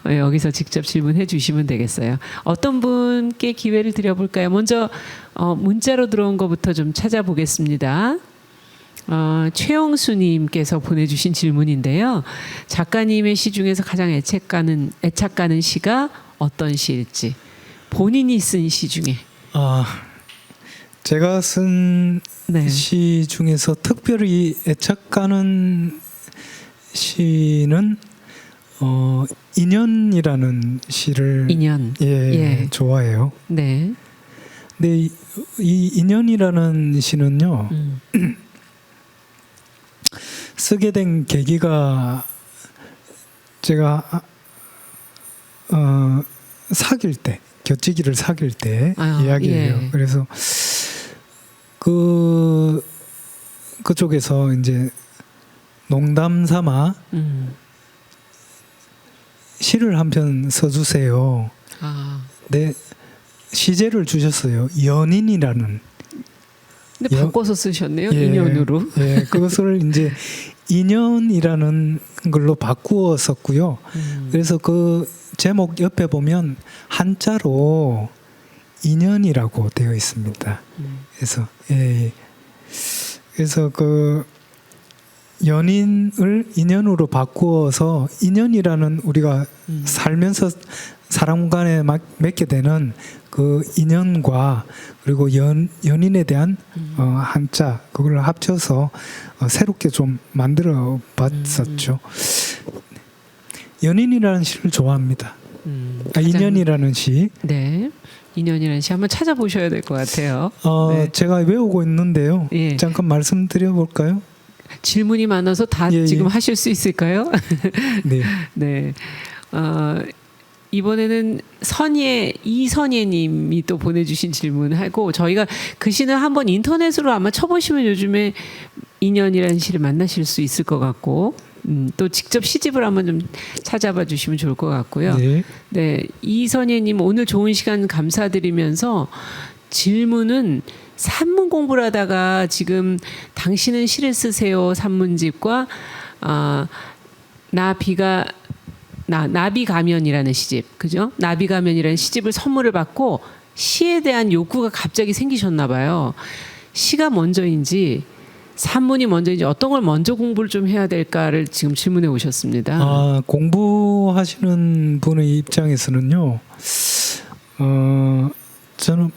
여기서 직접 질문해 주시면 되겠어요. 어떤 분께 기회를 드려볼까요? 먼저 문자로 들어온 것부터 좀 찾아보겠습니다. 최영수님께서 보내주신 질문인데요. 작가님의 시 중에서 가장 애착 가는 시가 어떤 시일지, 본인이 쓴 시 중에. 제가 쓴 시 중에서 특별히 애착 가는 시는 인연이라는 시를 좋아해요. 네. 근데 이 인연이라는 시는요. 쓰게 된 계기가 제가 사귈 때, 곁치기를 사귈 때 이야기예요. 그래서 그쪽에서 이제 농담 삼아 시를 한 편 써주세요. 네, 시제를 주셨어요. 연인이라는. 근데 바꿔서 쓰셨네요. 인연으로. 그것을 이제 인연이라는 걸로 바꾸어 썼고요. 그래서 그 제목 옆에 보면 한자로 인연이라고 되어 있습니다. 그래서 그 연인을 인연으로 바꾸어서, 인연이라는 우리가 살면서 사람 간에 맺게 되는 그 인연과, 그리고 연인에 대한 한자, 그걸 합쳐서 새롭게 좀 만들어 봤었죠. 연인이라는 시를 좋아합니다. 인연이라는 시. 네. 인연이라는 시 한번 찾아보셔야 될 것 같아요. 제가 외우고 있는데요. 잠깐 말씀드려 볼까요? 질문이 많아서 다 지금 하실 수 있을까요? 네. 이번에는 이선예님이 또 보내주신 질문하고, 저희가 그 시는 한번 인터넷으로 아마 쳐보시면 요즘에 인연이라는 시를 만나실 수 있을 것 같고, 또 직접 시집을 한번 좀 찾아봐 주시면 좋을 것 같고요. 네, 이선예님 오늘 좋은 시간 감사드리면서 질문은 산문 공부를 하다가 지금 당신은 시를 쓰세요 산문집과 나비 가면이라는 시집, 그죠? 나비 가면이라는 시집을 선물을 받고 시에 대한 욕구가 갑자기 생기셨나 봐요. 시가 먼저인지 산문이 먼저인지 어떤 걸 먼저 공부를 좀 해야 될까를 지금 질문해 오셨습니다. 공부하시는 분의 입장에서는요, 저는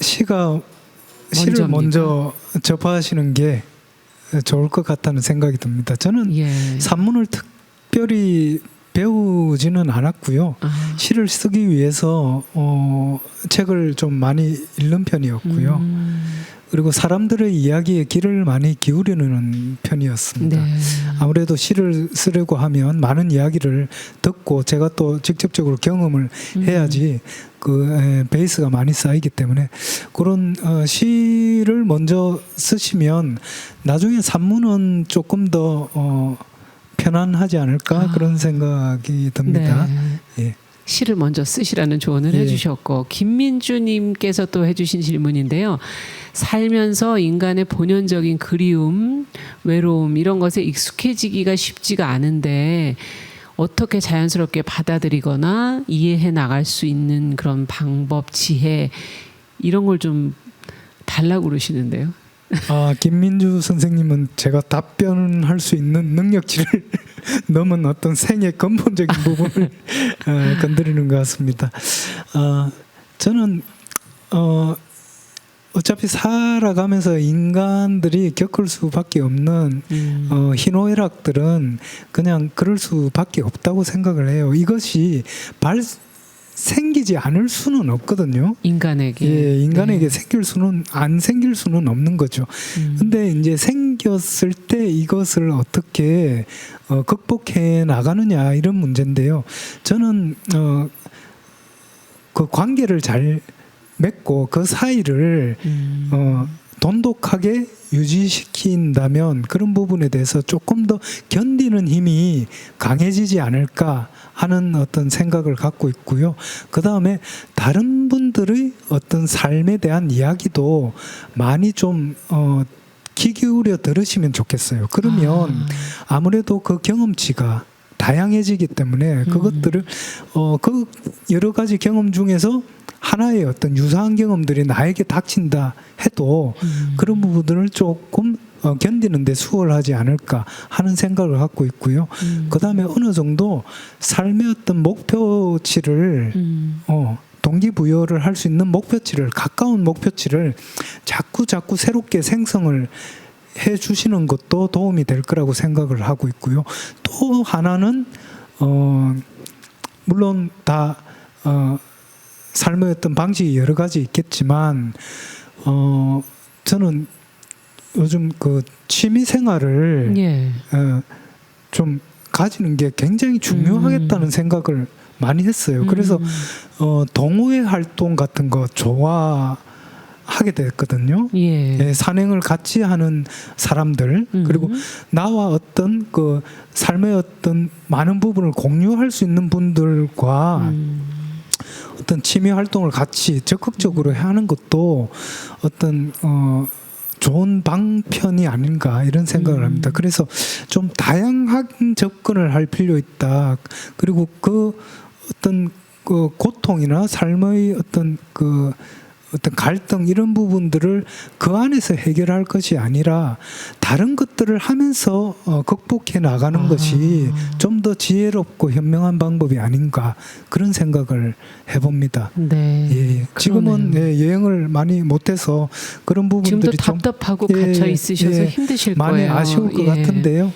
시를 먼저 접하시는 게 좋을 것 같다는 생각이 듭니다. 저는 산문을 특별히 배우지는 않았고요. 시를 쓰기 위해서 책을 좀 많이 읽는 편이었고요. 그리고 사람들의 이야기에 귀를 많이 기울이는 편이었습니다. 아무래도 시를 쓰려고 하면 많은 이야기를 듣고 제가 또 직접적으로 경험을 해야지 그 베이스가 많이 쌓이기 때문에, 그런 시를 먼저 쓰시면 나중에 산문은 조금 더 편안하지 않을까, 그런 생각이 듭니다. 시를 먼저 쓰시라는 조언을 예. 해주셨고, 김민주님께서 또 해주신 질문인데요. 살면서 인간의 본연적인 그리움, 외로움 이런 것에 익숙해지기가 쉽지가 않은데 어떻게 자연스럽게 받아들이거나 이해해 나갈 수 있는 그런 방법, 지혜 이런 걸 좀 달라고 그러시는데요. 김민주 선생님은 제가 답변할 수 있는 능력치를 넘은 어떤 생의 근본적인 부분을 건드리는 것 같습니다. 저는 어차피 살아가면서 인간들이 겪을 수밖에 없는 희노애락들은 그냥 그럴 수밖에 없다고 생각을 해요. 이것이 생기지 않을 수는 없거든요. 인간에게. 예, 인간에게 안 생길 수는 없는 거죠. 근데 이제 생겼을 때 이것을 어떻게 극복해 나가느냐 이런 문제인데요. 저는 그 관계를 잘 맺고 그 사이를 돈독하게 유지시킨다면 그런 부분에 대해서 조금 더 견디는 힘이 강해지지 않을까 하는 어떤 생각을 갖고 있고요. 그 다음에 다른 분들의 어떤 삶에 대한 이야기도 많이 좀 귀 기울여 들으시면 좋겠어요. 그러면 아무래도 그 경험치가 다양해지기 때문에 그것들을 그 여러 가지 경험 중에서 하나의 어떤 유사한 경험들이 나에게 닥친다 해도 그런 부분들을 조금 견디는 데 수월하지 않을까 하는 생각을 갖고 있고요. 그 다음에 어느 정도 삶의 어떤 목표치를 동기부여를 할 수 있는 목표치를, 가까운 목표치를 자꾸 새롭게 생성을 해 주시는 것도 도움이 될 거라고 생각을 하고 있고요. 또 하나는 물론 다 삶의 어떤 방식이 여러 가지 있겠지만 저는 요즘 그 취미 생활을 예. 좀 가지는 게 굉장히 중요하겠다는 생각을 많이 했어요. 그래서 동호회 활동 같은 거 좋아하게 됐거든요. 예. 예, 산행을 같이 하는 사람들 그리고 나와 어떤 그 삶의 어떤 많은 부분을 공유할 수 있는 분들과 어떤 취미 활동을 같이 적극적으로 하는 것도 어떤 좋은 방편이 아닌가 이런 생각을 합니다. 그래서 좀 다양한 접근을 할 필요 있다. 그리고 그 어떤 그 고통이나 삶의 어떤 그 어떤 갈등 이런 부분들을 그 안에서 해결할 것이 아니라 다른 것들을 하면서 극복해 나가는 것이 좀 더 지혜롭고 현명한 방법이 아닌가 그런 생각을 해봅니다. 네. 예, 지금은 그러네요. 여행을 많이 못해서 그런 부분들이 지금도 좀 답답하고 갇혀 있으셔서 힘드실 많이 거예요. 아쉬울 것 같은데요.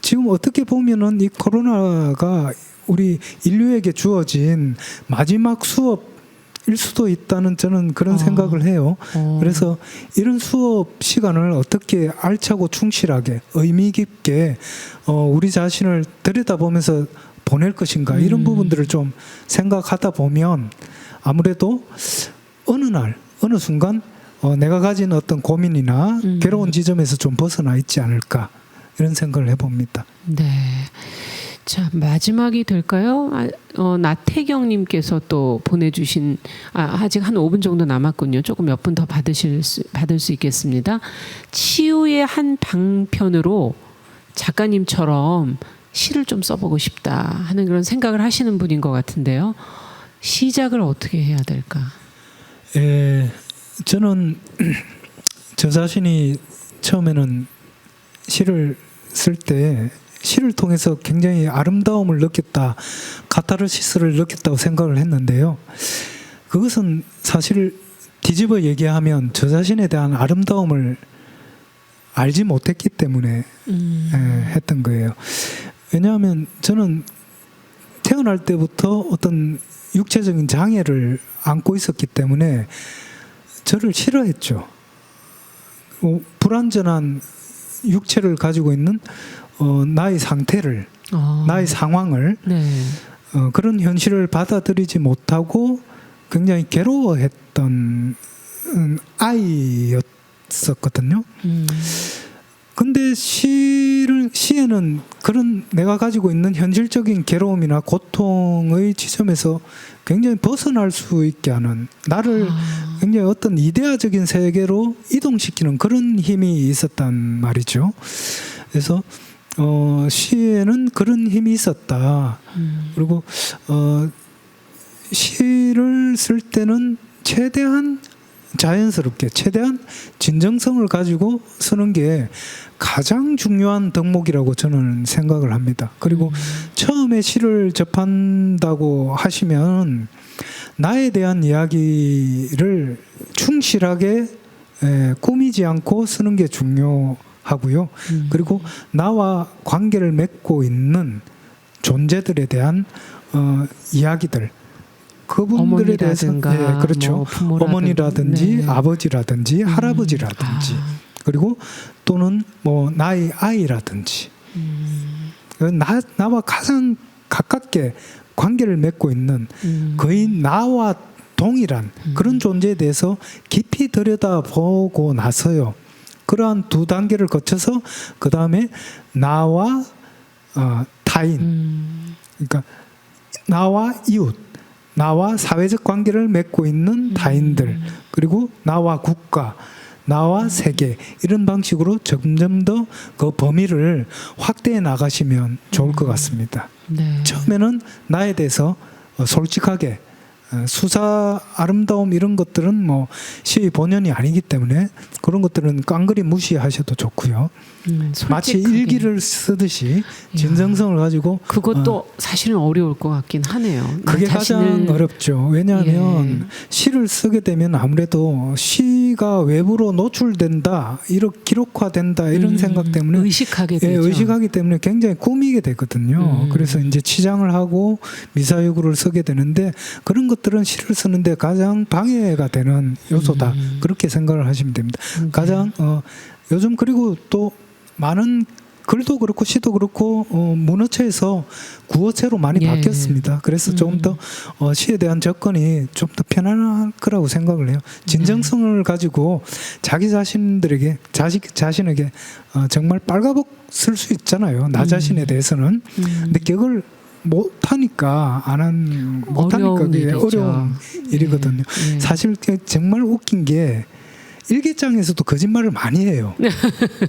지금 어떻게 보면은 이 코로나가 우리 인류에게 주어진 마지막 수업일 수도 있다는 저는 그런 생각을 해요. 그래서 이런 수업 시간을 어떻게 알차고 충실하게 의미 깊게 우리 자신을 들여다보면서 보낼 것인가 이런 부분들을 좀 생각하다 보면 아무래도 어느 날 어느 순간 내가 가진 어떤 고민이나 괴로운 지점에서 좀 벗어나 있지 않을까 이런 생각을 해봅니다. 네. 자, 마지막이 될까요? 나태경님께서 또 보내주신 아직 한 5분 정도 남았군요. 조금 몇 분 더 받을 수 있겠습니다. 치유의 한 방편으로 작가님처럼 시를 좀 써보고 싶다 하는 그런 생각을 하시는 분인 것 같은데요. 시작을 어떻게 해야 될까? 저는 저 자신이 처음에는 시를 쓸 때 시를 통해서 굉장히 아름다움을 느꼈다, 카타르시스를 느꼈다고 생각을 했는데요. 그것은 사실 뒤집어 얘기하면 저 자신에 대한 아름다움을 알지 못했기 때문에 했던 거예요. 왜냐하면 저는 태어날 때부터 어떤 육체적인 장애를 안고 있었기 때문에 저를 싫어했죠. 불완전한 육체를 가지고 있는 나의 상태를, 나의 상황을 네. 그런 현실을 받아들이지 못하고 굉장히 괴로워했던 아이였었거든요. 근데 시에는 그런 내가 가지고 있는 현실적인 괴로움이나 고통의 지점에서 굉장히 벗어날 수 있게 하는, 나를 굉장히 어떤 이데아적인 세계로 이동시키는 그런 힘이 있었단 말이죠. 그래서 시에는 그런 힘이 있었다. 그리고 시를 쓸 때는 최대한 자연스럽게, 최대한 진정성을 가지고 쓰는 게 가장 중요한 덕목이라고 저는 생각을 합니다. 그리고 처음에 시를 접한다고 하시면 나에 대한 이야기를 충실하게 꾸미지 않고 쓰는 게 중요하고요. 그리고 나와 관계를 맺고 있는 존재들에 대한 이야기들, 그분들에 대해서, 어머니라든가 그렇죠. 뭐 부모라든지, 어머니라든지 네. 아버지라든지 할아버지라든지 그리고 또는 뭐 나의 아이라든지 나와 가장 가깝게 관계를 맺고 있는 거의 나와 동일한 그런 존재에 대해서 깊이 들여다보고 나서요. 그러한 두 단계를 거쳐서 그 다음에 나와 타인, 그러니까 나와 이웃, 나와 사회적 관계를 맺고 있는 타인들, 그리고 나와 국가, 나와 세계, 이런 방식으로 점점 더 그 범위를 확대해 나가시면 좋을 것 같습니다. 네. 처음에는 나에 대해서 솔직하게, 수사, 아름다움 이런 것들은 뭐 시의 본연이 아니기 때문에 그런 것들은 깡그리 무시하셔도 좋고요. 마치 솔직하게. 일기를 쓰듯이 진정성을 가지고, 그것도 사실은 어려울 것 같긴 하네요. 나 그게 자신을- 가장 어렵죠. 왜냐하면 시를 쓰게 되면 아무래도 시가 외부로 노출된다, 이렇게 기록화된다, 이런 생각 때문에 의식하게 되죠. 의식하기 때문에 굉장히 꾸미게 되거든요. 그래서 이제 치장을 하고 미사여구를 쓰게 되는데, 그런 것들은 시를 쓰는데 가장 방해가 되는 요소다. 그렇게 생각을 하시면 됩니다. 가장 요즘, 그리고 또 많은 글도 그렇고 시도 그렇고 문어체에서 구어체로 많이 예. 바뀌었습니다. 그래서 조금 더 시에 대한 접근이 좀 더 편안할 거라고 생각을 해요. 진정성을 가지고 자기 자신들에게, 자신에게 정말 빨가벗 쓸 수 있잖아요. 나 자신에 대해서는. 근데 그걸 못하니까 못하니까 어려운 그게 일이죠. 어려운 일이거든요. 네. 사실 정말 웃긴 게 일기장에서도 거짓말을 많이 해요.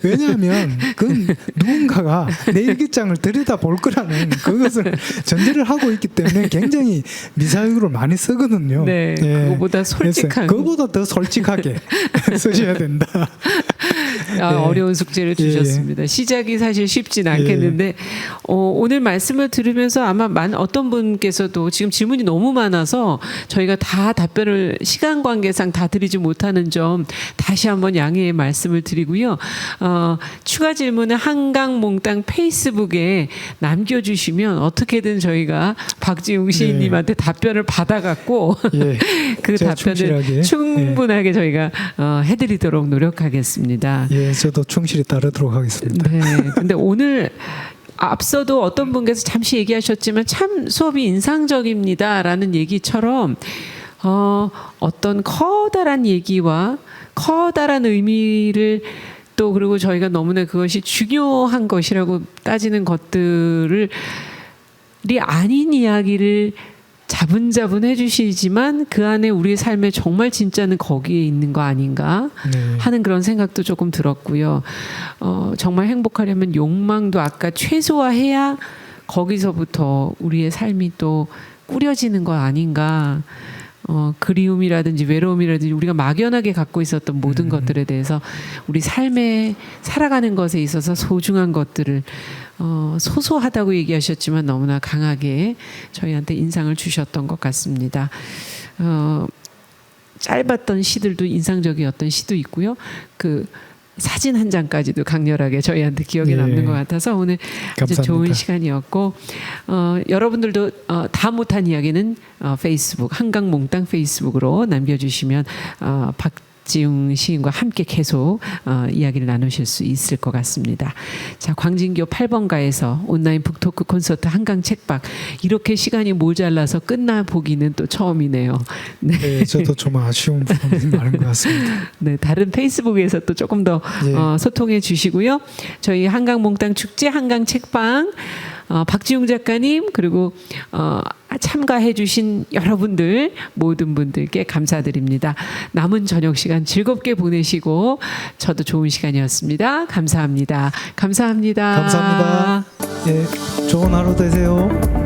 왜냐하면 그 누군가가 내 일기장을 들여다 볼 거라는 그것을 전제를 하고 있기 때문에 굉장히 미사여구를 많이 쓰거든요. 네, 그거보다 솔직한. 그거보다 더 솔직하게 쓰셔야 된다. 어려운 숙제를 주셨습니다. 시작이 사실 쉽진 않겠는데 오늘 말씀을 들으면서 아마 어떤 분께서도 지금 질문이 너무 많아서 저희가 다 답변을 시간 관계상 다 드리지 못하는 점 다시 한번 양해의 말씀을 드리고요. 추가 질문은 한강몽땅 페이스북에 남겨주시면 어떻게든 저희가 박지웅 시인님한테 답변을 받아갖고 그 답변을 충분하게 저희가 해드리도록 노력하겠습니다. 예, 저도 충실히 따르도록 하겠습니다. 네. 근데 오늘 앞서도 어떤 분께서 잠시 얘기하셨지만 참 수업이 인상적입니다라는 얘기처럼 어떤 커다란 얘기와 커다란 의미를 또 그리고 저희가 너무나 그것이 중요한 것이라고 따지는 것들이 아닌 이야기를 자분자분 해주시지만 그 안에 우리의 삶의 정말 진짜는 거기에 있는 거 아닌가 하는 그런 생각도 조금 들었고요. 정말 행복하려면 욕망도 아까 최소화해야 거기서부터 우리의 삶이 또 꾸려지는 거 아닌가. 그리움이라든지 외로움이라든지 우리가 막연하게 갖고 있었던 모든 것들에 대해서 우리 삶에 살아가는 것에 있어서 소중한 것들을 소소하다고 얘기하셨지만 너무나 강하게 저희한테 인상을 주셨던 것 같습니다. 짧았던 시들도 인상적이었던 시도 있고요. 그 사진 한 장까지도 강렬하게 저희한테 기억에 남는 것 같아서 오늘 아주 좋은 시간이었고 여러분들도 다 못한 이야기는 페이스북 한강몽땅 페이스북으로 남겨주시면 박지웅 시인과 함께 계속 이야기를 나누실 수 있을 것 같습니다. 자, 광진교 8번가에서 온라인 북토크 콘서트 한강 책방 이렇게 시간이 모자라서 끝나 보기는 또 처음이네요. 네. 네, 저도 좀 아쉬운 부분이 많은 것 같습니다. 네, 다른 페이스북에서 또 조금 더 예. 소통해 주시고요. 저희 한강 몽땅 축제 한강 책방 박지웅 작가님 그리고 참가해 주신 여러분들 모든 분들께 감사드립니다. 남은 저녁 시간 즐겁게 보내시고 저도 좋은 시간이었습니다. 감사합니다. 감사합니다. 감사합니다. 예, 좋은 하루 되세요.